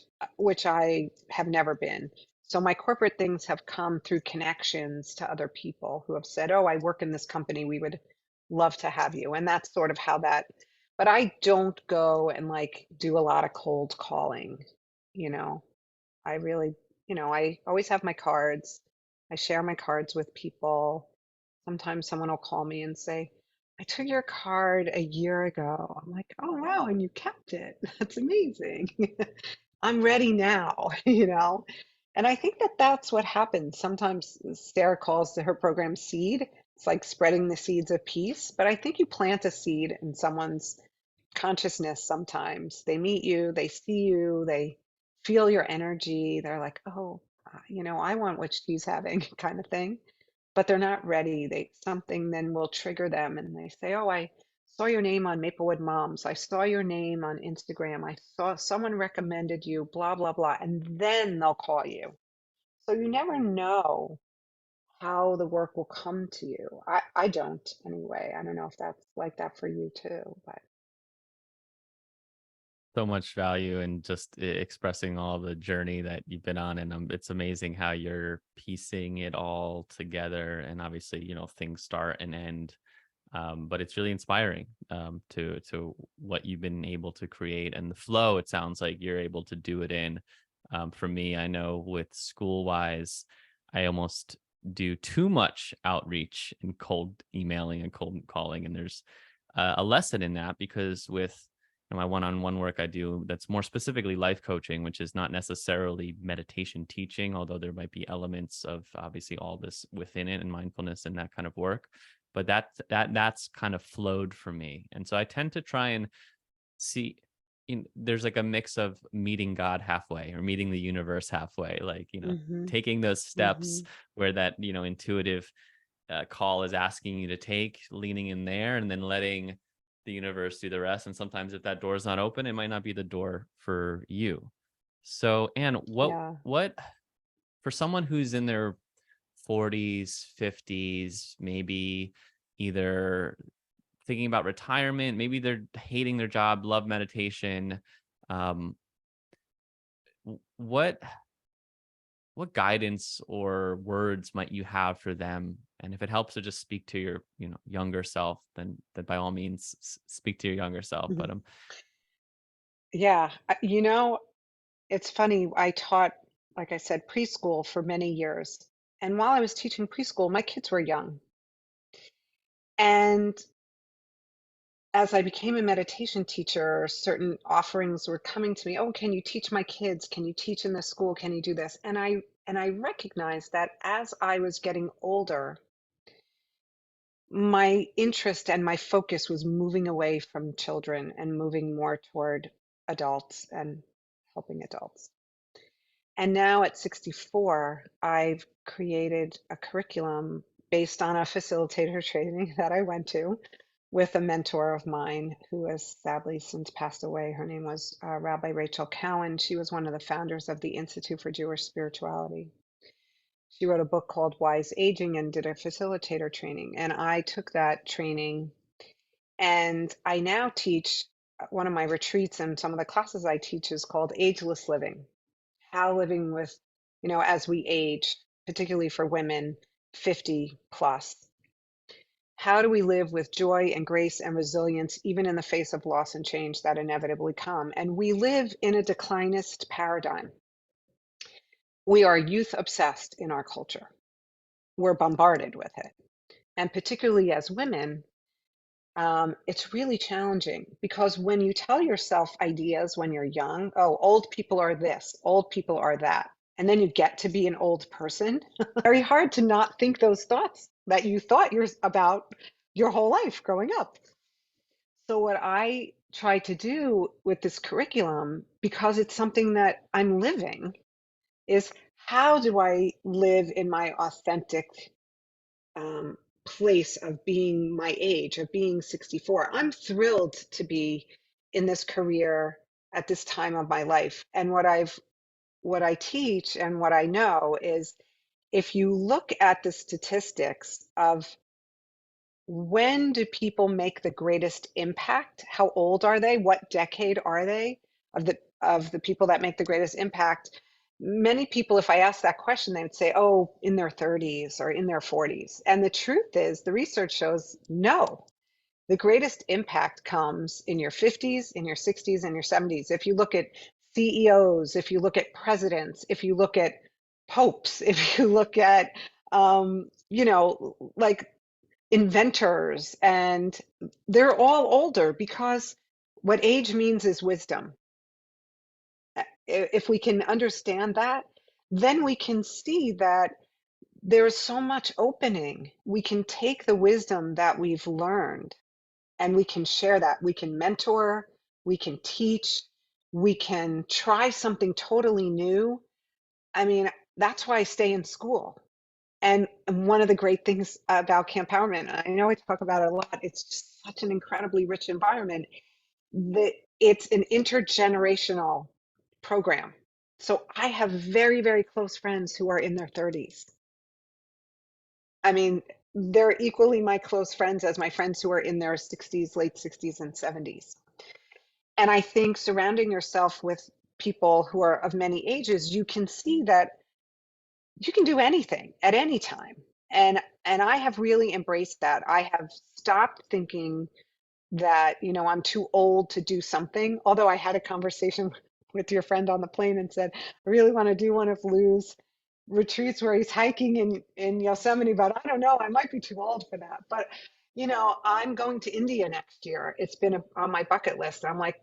I have never been. So my corporate things have come through connections to other people who have said, "Oh, I work in this company. We would love to have you." And that's sort of how that, but I don't go and like do a lot of cold calling, you know. I really, I always have my cards. I share my cards with people. Sometimes someone will call me and say, I took your card a year ago. I'm like, oh, wow, and you kept it. That's amazing. I'm ready now, you know? And I think that that's what happens. Sometimes Sarah calls her program seed. It's like spreading the seeds of peace. But I think you plant a seed in someone's consciousness sometimes. They meet you, they see you, they feel your energy. They're like, oh, I want what she's having kind of thing, but they're not ready. Something then will trigger them and they say, "Oh, I saw your name on Maplewood Moms. I saw your name on Instagram. I saw someone recommended you, blah, blah, blah." And then they'll call you. So you never know how the work will come to you. I don't anyway. I don't know if that's like that for you too, but So much value in just expressing all the journey that you've been on, and it's amazing how you're piecing it all together. And obviously, things start and end, but it's really inspiring, to what you've been able to create and the flow. It sounds like you're able to do it in. For me, I know with school wise, I almost do too much outreach and cold emailing and cold calling, and there's a lesson in that because with my one-on-one work I do that's more specifically life coaching, which is not necessarily meditation teaching, although there might be elements of obviously all this within it and mindfulness and that kind of work. But that's kind of flowed for me. And so I tend to try and see there's like a mix of meeting God halfway or meeting the universe halfway, like, hmm taking those steps hmm where that, intuitive call is asking you to take, leaning in there, and then letting the universe do the rest. And sometimes if that door is not open, it might not be the door for you. So, Anne, yeah. what for someone who's in their 40s, 50s, maybe either thinking about retirement, maybe they're hating their job, love meditation. Um, what guidance or words might you have for them? And if it helps to just speak to your, younger self, then by all means speak to your younger self. hmm But Yeah. It's funny. I taught, like I said, preschool for many years. And while I was teaching preschool, my kids were young. And as I became a meditation teacher, certain offerings were coming to me. Oh, can you teach my kids? Can you teach in the school? Can you do this? And I recognized that as I was getting older, my interest and my focus was moving away from children and moving more toward adults and helping adults. And now at 64, I've created a curriculum based on a facilitator training that I went to with a mentor of mine who has sadly since passed away. Her name was Rabbi Rachel Cowan. She was one of the founders of the Institute for Jewish Spirituality. She wrote a book called Wise Aging and did a facilitator training. And I took that training and I now teach one of my retreats, and some of the classes I teach is called Ageless Living. How living with, as we age, particularly for women 50 plus, how do we live with joy and grace and resilience, even in the face of loss and change that inevitably come? And we live in a declinist paradigm. We are youth obsessed in our culture. We're bombarded with it. And particularly as women, it's really challenging because when you tell yourself ideas when you're young, oh, old people are this, old people are that, and then you get to be an old person, very hard to not think those thoughts that you thought you're about your whole life growing up. So what I try to do with this curriculum, because it's something that I'm living, is how do I live in my authentic um, place of being my age, of being 64. I'm thrilled to be in this career at this time of my life. And what I teach and what I know is if you look at the statistics of when do people make the greatest impact, how old are they, what decade are they of the people that make the greatest impact, many people, if I ask that question, they would say, oh, in their 30s or in their 40s. And the truth is, the research shows no. The greatest impact comes in your 50s, in your 60s, and your 70s. If you look at CEOs, if you look at presidents, if you look at popes, if you look at, like inventors, and they're all older because what age means is wisdom. If we can understand that, then we can see that there's so much opening. We can take the wisdom that we've learned and we can share that. We can mentor, we can teach, we can try something totally new. I mean, that's why I stay in school. And one of the great things about Camp Empowerment, and I know I talk about it a lot, it's just such an incredibly rich environment that it's an intergenerational program. So I have very, very close friends who are in their 30s. I mean, they're equally my close friends as my friends who are in their 60s, late 60s, and 70s. And I think surrounding yourself with people who are of many ages, you can see that you can do anything at any time. And I have really embraced that. I have stopped thinking that, I'm too old to do something. Although I had a conversation with your friend on the plane and said, I really want to do one of Lou's retreats where he's hiking in Yosemite, but I don't know, I might be too old for that. But, I'm going to India next year. It's been on my bucket list. I'm like,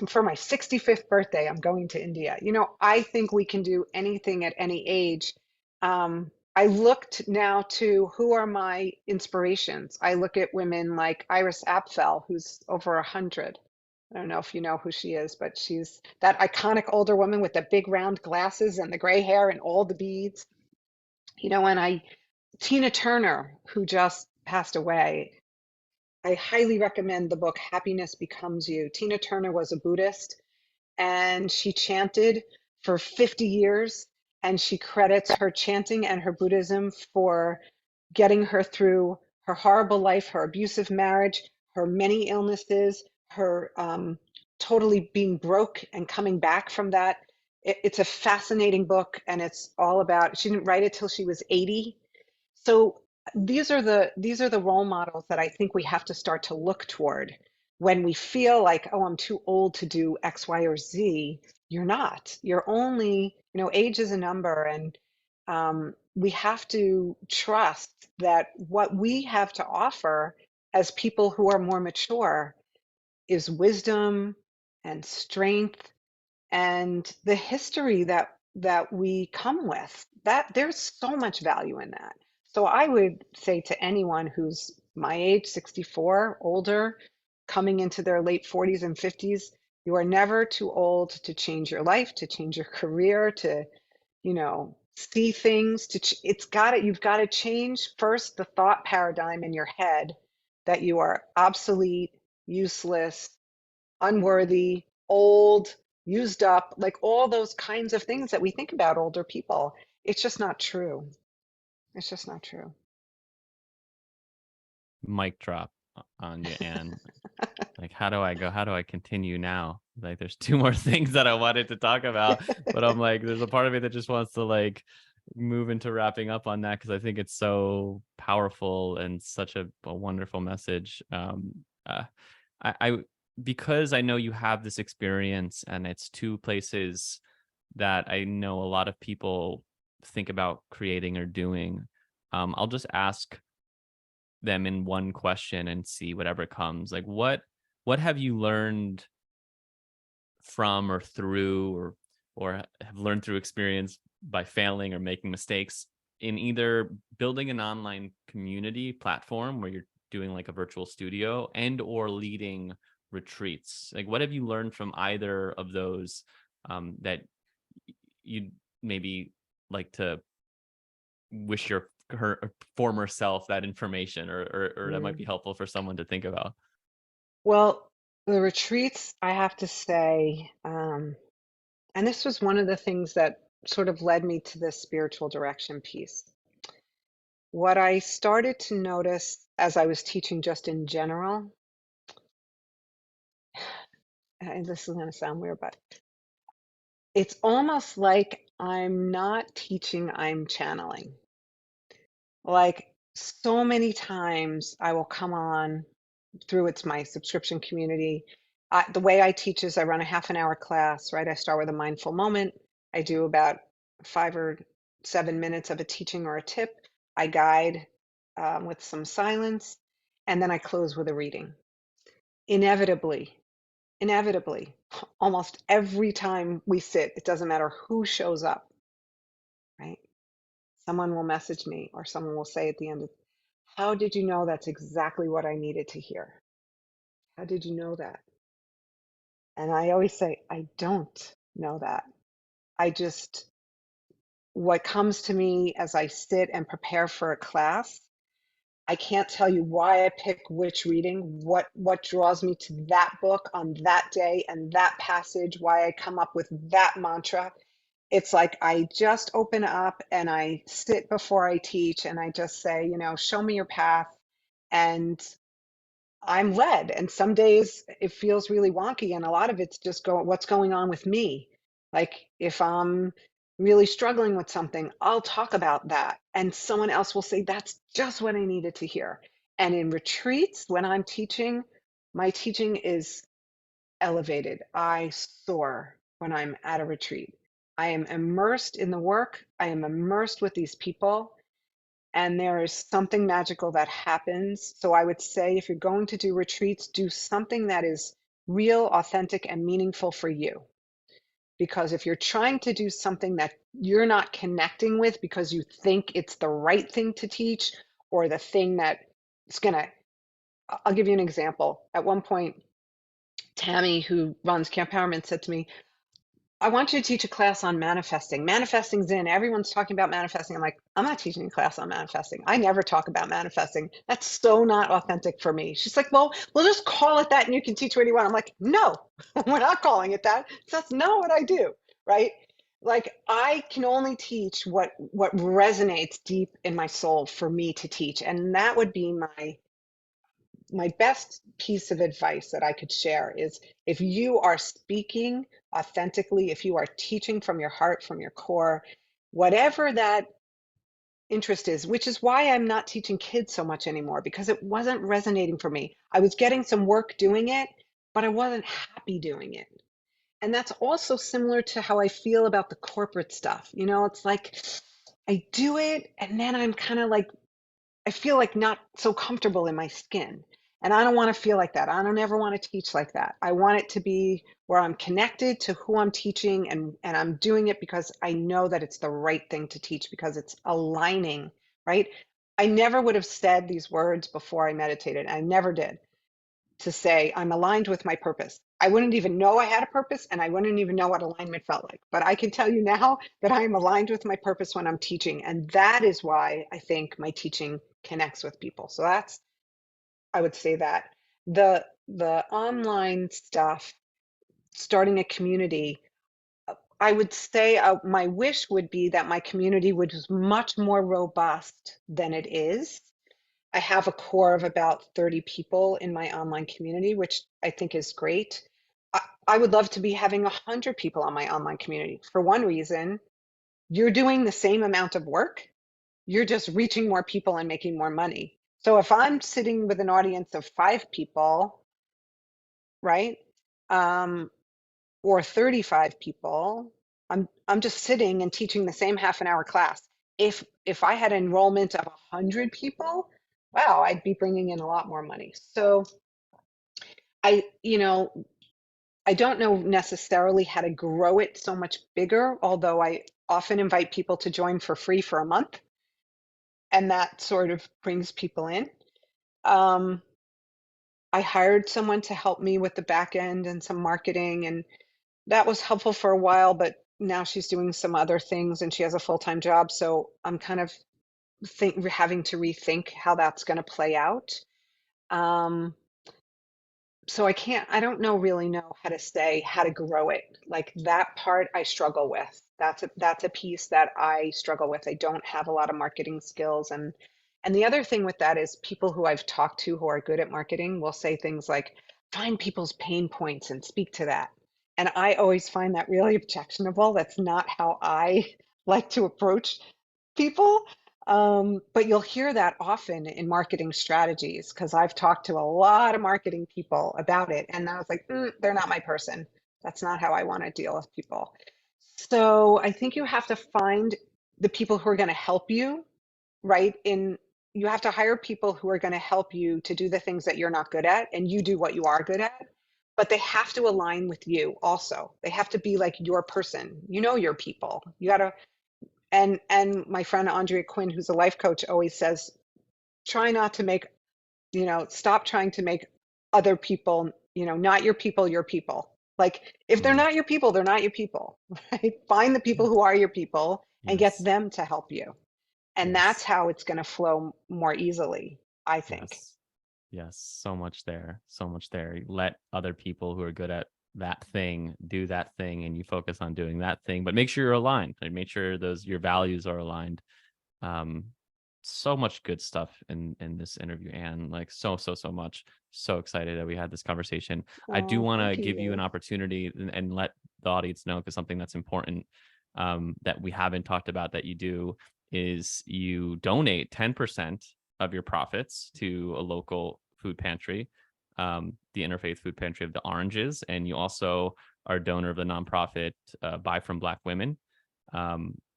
for my 65th birthday, I'm going to India. I think we can do anything at any age. I looked now to who are my inspirations. I look at women like Iris Apfel, who's over 100. I don't know if you know who she is, but she's that iconic older woman with the big round glasses and the gray hair and all the beads. And Tina Turner, who just passed away. I highly recommend the book Happiness Becomes You. Tina Turner was a Buddhist and she chanted for 50 years, and she credits her chanting and her Buddhism for getting her through her horrible life, her abusive marriage, her many illnesses, her totally being broke and coming back from that. It's a fascinating book, and it's all about, she didn't write it till she was 80. So these are the role models that I think we have to start to look toward when we feel like, oh, I'm too old to do X, Y, or Z. You're not. You're only, age is a number, and we have to trust that what we have to offer as people who are more mature is wisdom and strength and the history that we come with. That there's so much value in that. So I would say to anyone who's my age, 64, older, coming into their late 40s and 50s, You are never too old to change your life, to change your career, to, see things, you've got to change first the thought paradigm in your head that you are obsolete, useless, unworthy, old, used up, like all those kinds of things that we think about older people. It's just not true. It's just not true. Mic drop on you, Anne. Like, how do I go? How do I continue now? Like, there's two more things that I wanted to talk about, but I'm like, there's a part of me that just wants to like move into wrapping up on that because I think it's so powerful and such a wonderful message. I because I know you have this experience and it's two places that I know a lot of people think about creating or doing. I'll just ask them in one question and see whatever comes. Like, what have you learned from or through or have learned through experience by failing or making mistakes in either building an online community platform where you're doing like a virtual studio and or leading retreats? Like, what have you learned from either of those that you'd maybe like to wish your her former self that information, or that might Mm. be helpful for someone to think about? Well, the retreats, I have to say, and this was one of the things that sort of led me to this spiritual direction piece. What I started to notice as I was teaching just in general, and this is going to sound weird, but it's almost like I'm not teaching, I'm channeling. Like so many times I will come on through it's my subscription community. The way I teach is I run a half an hour class, right? I start with a mindful moment. I do about 5 or 7 minutes of a teaching or a tip. I guide with some silence, and then I close with a reading. Inevitably, inevitably, almost every time we sit, it doesn't matter who shows up, right? Someone will message me or someone will say at the end, how did you know that's exactly what I needed to hear? How did you know that? And I always say, I don't know that. I just, what comes to me as I sit and prepare for a class, I can't tell you why I pick which reading, what draws me to that book on that day and that passage, why I come up with that mantra. It's like I just open up and I sit before I teach and I just say, show me your path. And I'm led, and some days it feels really wonky, and a lot of it's just what's going on with me. Like if I'm really struggling with something, I'll talk about that, and someone else will say, that's just what I needed to hear. And in retreats, when I'm teaching, my teaching is elevated. I soar when I'm at a retreat. I am immersed in the work, I am immersed with these people, and there is something magical that happens. So I would say if you're going to do retreats, do something that is real, authentic, and meaningful for you. Because if you're trying to do something that you're not connecting with because you think it's the right thing to teach or the thing that is going to, I'll give you an example. At one point, Tammy, who runs Camp Empowerment, said to me, I want you to teach a class on manifesting. Manifesting's in. Everyone's talking about manifesting. I'm like, I'm not teaching a class on manifesting. I never talk about manifesting. That's so not authentic for me. She's like, well, we'll just call it that and you can teach what you want. I'm like, no, we're not calling it that. That's not what I do, right? Like I can only teach what resonates deep in my soul for me to teach. And that would be my best piece of advice that I could share is if you are speaking authentically, if you are teaching from your heart, from your core, whatever that interest is, which is why I'm not teaching kids so much anymore because it wasn't resonating for me. I was getting some work doing it, but I wasn't happy doing it. And that's also similar to how I feel about the corporate stuff. It's like I do it and then I'm kind of like I feel like not so comfortable in my skin. And I don't want to feel like that. I don't ever want to teach like that. I want it to be where I'm connected to who I'm teaching and I'm doing it because I know that it's the right thing to teach because it's aligning, right? I never would have said these words before I meditated. I never did. to say, I'm aligned with my purpose. I wouldn't even know I had a purpose and I wouldn't even know what alignment felt like. But I can tell you now that I am aligned with my purpose when I'm teaching. And that is why I think my teaching connects with people. So that's, I would say that the online stuff, starting a community, I would say my wish would be that my community was much more robust than it is. I have a core of about 30 people in my online community, which I think is great. I would love to be having 100 people on my online community. For one reason, you're doing the same amount of work, you're just reaching more people and making more money. So if I'm sitting with an audience of 5 people, right? Um, or 35 people, I'm just sitting and teaching the same half an hour class. If I had enrollment of 100 people, wow, I'd be bringing in a lot more money. So I, I don't know necessarily how to grow it so much bigger, although I often invite people to join for free for a month, and that sort of brings people in. Um, I hired someone to help me with the back end and some marketing, and that was helpful for a while, but now she's doing some other things and she has a full-time job. So I'm kind of having to rethink how that's going to play out. Um, so I don't really know how to say how to grow it. Like that part I struggle with. That's a piece that I struggle with. I don't have a lot of marketing skills. And the other thing with that is people who I've talked to who are good at marketing will say things like, find people's pain points and speak to that. And I always find that really objectionable. That's not how I like to approach people. But you'll hear that often in marketing strategies because I've talked to a lot of marketing people about it. And I was like, they're not my person. That's not how I want to deal with people. So I think you have to find the people who are going to help you, right? You have to hire people who are going to help you to do the things that you're not good at, and you do what you are good at. But they have to align with you also. They have to be like your person. You know your people. You got to and my friend Andrea Quinn, who's a life coach, always says, try not to make, stop trying to make other people, not your people, your people. Like if they're Mm, not your people, they're not your people, right? Find the people yeah. who are your people and get Yes. them to help you. And that's Yes. how it's going to flow more easily, I think. Yes. Yes. So much there. So much there. Let other people who are good at that thing do that thing, and you focus on doing that thing, but make sure you're aligned and make sure those your values are aligned. Um, so much good stuff in this interview, Anne. Like so much. So excited that we had this conversation. I do Oh, want to thank give you an you. opportunity and let the audience know, because something that's important that we haven't talked about that you do is you donate 10% of your profits to a local food pantry, the Interfaith Food Pantry of the Oranges, and you also are a donor of the nonprofit Buy from Black Women,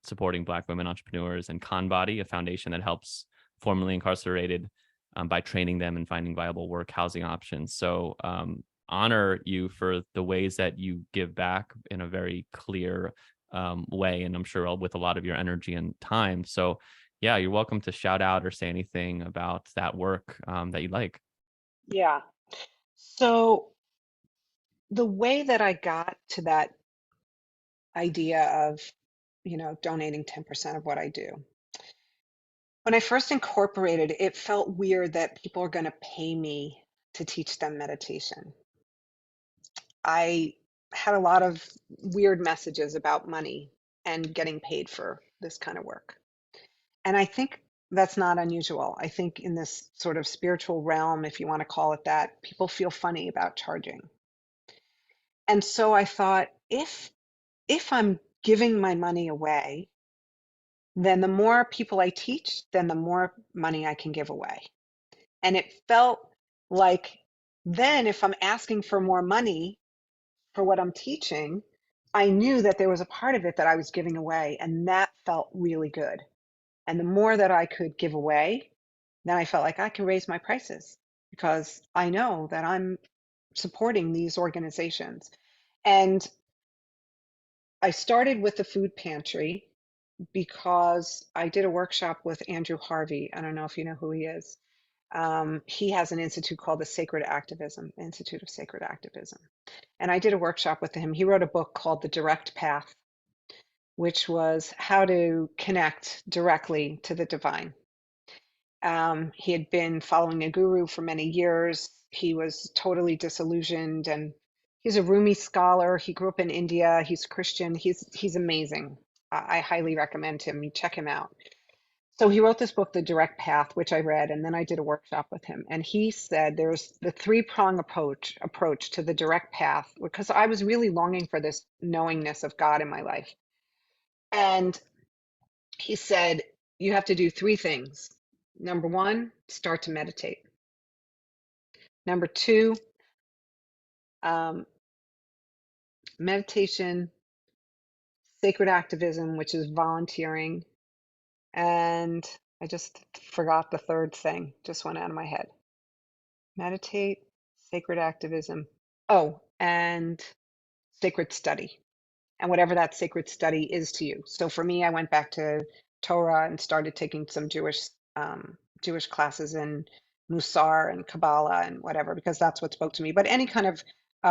supporting Black women entrepreneurs, and Conbody, a foundation that helps formerly incarcerated by training them and finding viable work housing options. So honor you for the ways that you give back in a very clear way, and I'm sure with a lot of your energy and time. So yeah, you're welcome to shout out or say anything about that work that you'd like. Yeah. So the way that I got to that idea of, donating 10% of what I do. When I first incorporated, it felt weird that people are going to pay me to teach them meditation. I had a lot of weird messages about money and getting paid for this kind of work. And I think that's not unusual. I think in this sort of spiritual realm, if you want to call it that, people feel funny about charging. And so I thought, if I'm giving my money away, then the more people I teach, then the more money I can give away. And it felt like then if I'm asking for more money for what I'm teaching, I knew that there was a part of it that I was giving away, and that felt really good. And the more that I could give away, then I felt like I can raise my prices because I know that I'm supporting these organizations. And I started with the food pantry because I did a workshop with Andrew Harvey. I don't know if you know who he is. He has an institute called the Sacred Activism, Institute of Sacred Activism. And I did a workshop with him. He wrote a book called The Direct Path, which was how to connect directly to the divine. He had been following a guru for many years. He was totally disillusioned, and he's a Rumi scholar. He grew up in India. He's Christian. He's amazing. I highly recommend him. You check him out. So he wrote this book, The Direct Path, which I read, and then I did a workshop with him. And he said there's the three-prong approach to the direct path, because I was really longing for this knowingness of God in my life. And he said you have to do three things. Number one, start to meditate. Number two, um, meditation, sacred activism, which is volunteering, and I just forgot the third thing, just went out of my head. Meditate, sacred activism. Oh, and sacred study, and whatever that sacred study is to you. So for me, I went back to Torah and started taking some Jewish classes in Musar and Kabbalah and whatever, because that's what spoke to me. But any kind of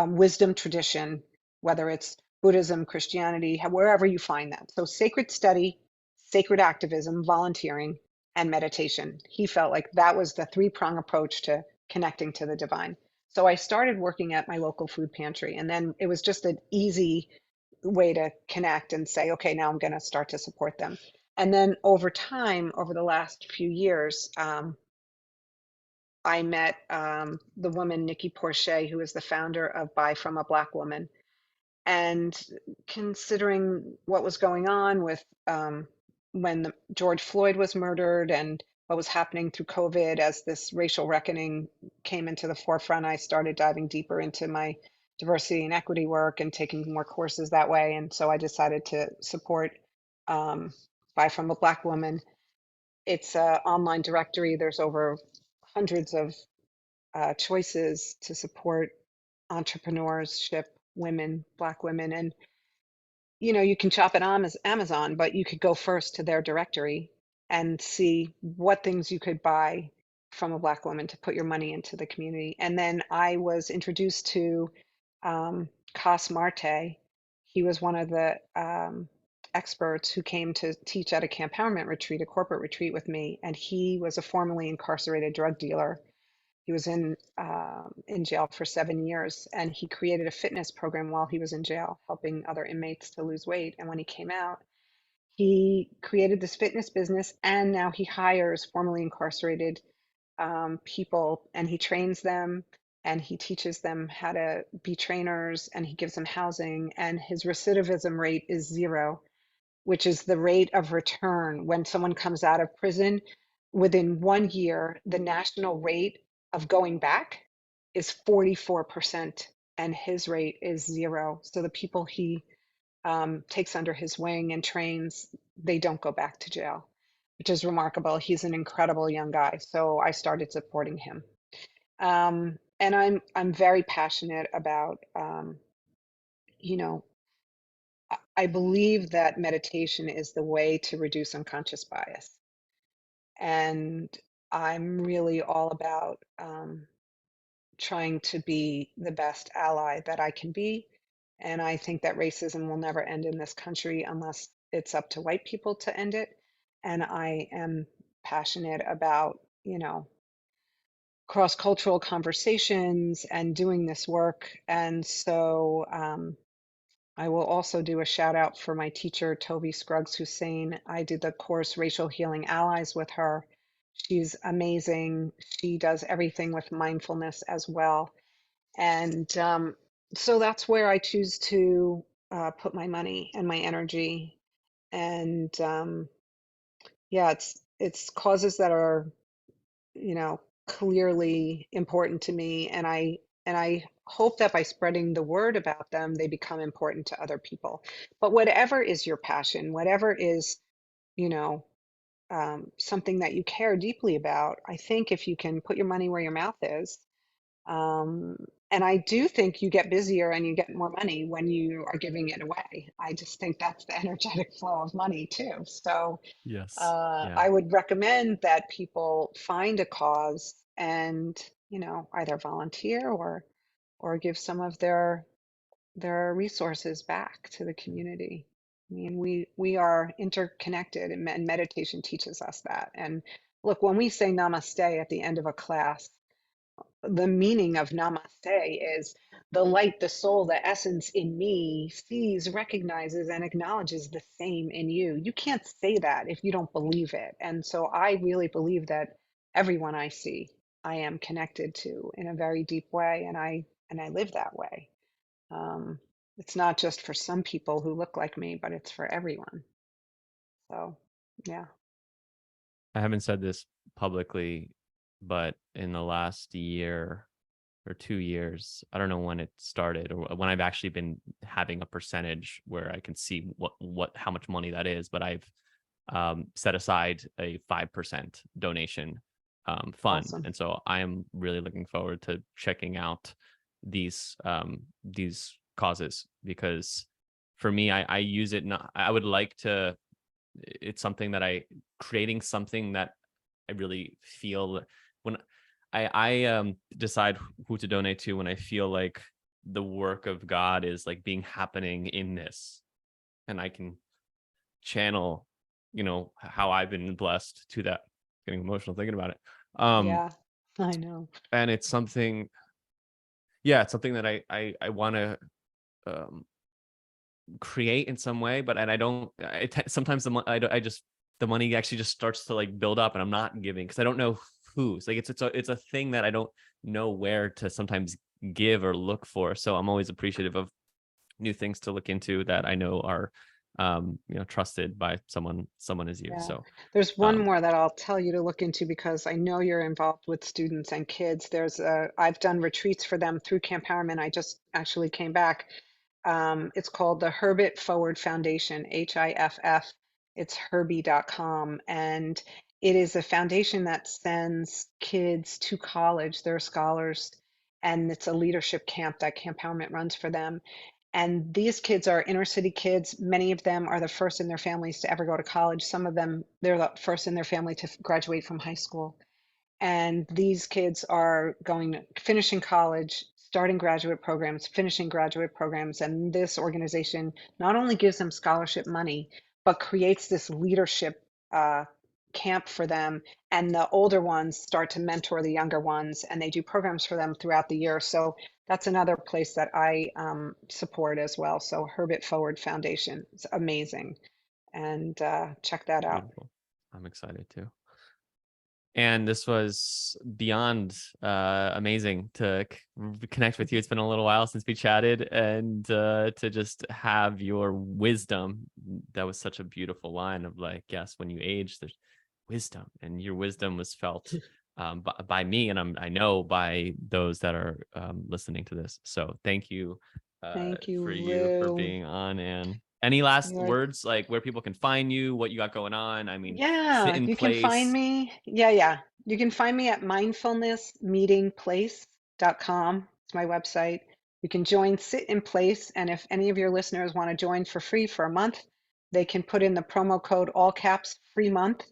wisdom tradition, whether it's Buddhism, Christianity, wherever you find that. So sacred study, sacred activism, volunteering, and meditation. He felt like that was the three-prong approach to connecting to the divine. So I started working at my local food pantry, and then it was just an easy way to connect and say, okay, now I'm going to start to support them. And then over time, over the last few years, I met the woman, Nikki Porche, who is the founder of Buy From a Black Woman. And considering what was going on with when George Floyd was murdered and what was happening through COVID, as this racial reckoning came into the forefront, I started diving deeper into my diversity and equity work and taking more courses that way. And so I decided to support Buy From a Black Woman. It's an online directory. There's over hundreds of choices to support entrepreneurship, women, Black women. And you can shop at Amazon, but you could go first to their directory and see what things you could buy from a Black woman to put your money into the community. And then I was introduced to Cas Marte. He was one of the experts who came to teach at a camp empowerment retreat, a corporate retreat with me. And he was a formerly incarcerated drug dealer. He was in jail for 7 years, and he created a fitness program while he was in jail, helping other inmates to lose weight. And when he came out, he created this fitness business, and now he hires formerly incarcerated people, and he trains them, and he teaches them how to be trainers, and he gives them housing, and his recidivism rate is zero, which is the rate of return when someone comes out of prison. Within 1 year, the national rate of going back is 44%, and his rate is zero. So the people he takes under his wing and trains, they don't go back to jail, which is remarkable. He's an incredible young guy. So I started supporting him. And I'm very passionate about, you know, I believe that meditation is the way to reduce unconscious bias. And I'm really all about trying to be the best ally that I can be. And I think that racism will never end in this country unless it's up to white people to end it. And I am passionate about, cross-cultural conversations and doing this work. And so I will also do a shout out for my teacher, Toby Scruggs Hussein. I did the course Racial Healing Allies with her. She's amazing. She does everything with mindfulness as well. And so that's where I choose to put my money and my energy. And yeah, it's causes that are, clearly important to me. And I hope that by spreading the word about them, they become important to other people. But whatever is your passion, whatever is, you know, something that you care deeply about, I think if you can put your money where your mouth is, um, and I do think you get busier and you get more money when you are giving it away. I just think that's the energetic flow of money too. So Yes. Yeah. I would recommend that people find a cause and, either volunteer or give some of their resources back to the community. I mean, we are interconnected, and meditation teaches us that. And look, when we say namaste at the end of a class, the meaning of namaste is the light, the soul, the essence in me sees, recognizes, and acknowledges the same in you. You can't say that if you don't believe it. And so I really believe that everyone I see, I am connected to in a very deep way, and I live that way. Um, it's not just for some people who look like me, but it's for everyone. So, yeah, I haven't said this publicly, but in the last year or 2 years, I don't know when it started or when I've actually been having a percentage where I can see how much money that is, but I've set aside a 5% donation fund. awesome. And so I am really looking forward to checking out these causes, because for me, I use it. Not, I would like to, it's something that creating something that I really feel when I decide who to donate to, when I feel like the work of God is like being happening in this, and I can channel, how I've been blessed to that. Getting emotional thinking about it. Um, Yeah, I know. and it's something, yeah, it's something that I want to um create in some way, but and I don't. Sometimes I just the money actually just starts to like build up, and I'm not giving because I don't know who's like it's a thing that I don't know where to sometimes give or look for. So I'm always appreciative of new things to look into that I know are trusted by someone as you. Yeah. So There's one um more that I'll tell you to look into because I know you're involved with students and kids. I've done retreats for them through Camp Empowerment. I just actually came back. It's called the Herbit Forward Foundation, HIFF. It's herbie.com. And it is a foundation that sends kids to college. They're scholars, and it's a leadership camp that Camp Empowerment runs for them. And these kids are inner city kids. Many of them are the first in their families to ever go to college. Some of them, they're the first in their family to graduate from high school. And these kids are finishing college, starting graduate programs, finishing graduate programs. And this organization not only gives them scholarship money, but creates this leadership uh, camp for them. And the older ones start to mentor the younger ones, and they do programs for them throughout the year. So that's another place that I support as well. So Herbit Forward Foundation is amazing. And check that out. Beautiful. I'm excited too. And this was beyond amazing to connect with you. It's been a little while since we chatted, and to just have your wisdom. That was such a beautiful line of like, yes, when you age, there's wisdom, and your wisdom was felt by me, and I know by those that are listening to this. So thank you Thank you, for you for Lou. being on. And any last You're words, like where people can find you, what you got going on? I mean, sit Yeah, in you can find place. me. Yeah. You can find me at mindfulnessmeetingplace.com. It's my website. You can join Sit in Place, and if any of your listeners want to join for free for a month, they can put in the promo code all caps free month.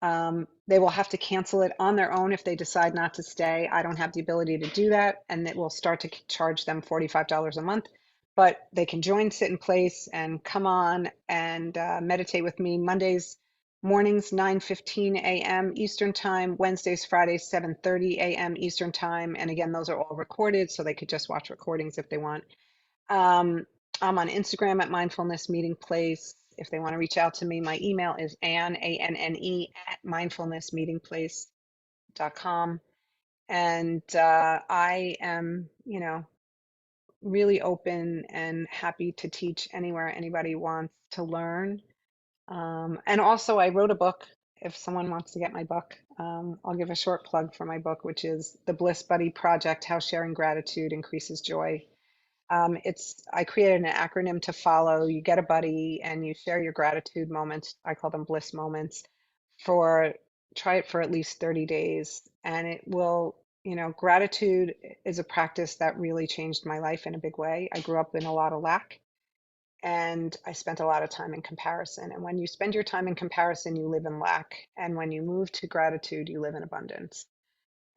They will have to cancel it on their own if they decide not to stay. I don't have the ability to do that, and it will start to charge them $45 a month. But they can join Sit in Place and come on and meditate with me Mondays mornings 9:15 a.m. Eastern Time, Wednesdays, Fridays 7:30 a.m. Eastern Time. And again, those are all recorded, so they could just watch recordings if they want. Um, I'm on Instagram at Mindfulness Meeting Place. If they want to reach out to me, my email is Anne, ANNE, at mindfulnessmeetingplace.com. And I am, really open and happy to teach anywhere anybody wants to learn. And also, I wrote a book. If someone wants to get my book, I'll give a short plug for my book, which is The Bliss Buddy Project: How Sharing Gratitude Increases Joy. I created an acronym to follow. You get a buddy and you share your gratitude moments. I call them bliss moments for try it for at least 30 days. And it will, gratitude is a practice that really changed my life in a big way. I grew up in a lot of lack and I spent a lot of time in comparison. And when you spend your time in comparison, you live in lack. And when you move to gratitude, you live in abundance.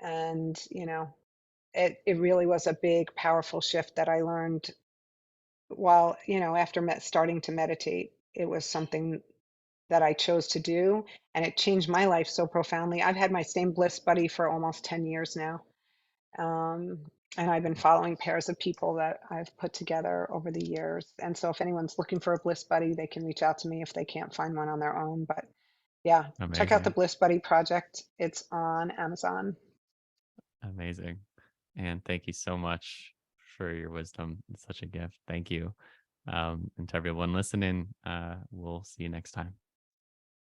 And, it really was a big, powerful shift that I learned while, after starting to meditate. It was something that I chose to do, and it changed my life so profoundly. I've had my same bliss buddy for almost 10 years now. Um, and I've been following pairs of people that I've put together over the years. And so if anyone's looking for a bliss buddy, they can reach out to me if they can't find one on their own. But yeah, check out the Amazing. Bliss Buddy project. It's on Amazon. Amazing. And thank you so much for your wisdom. It's such a gift. Thank you. And to everyone listening, we'll see you next time.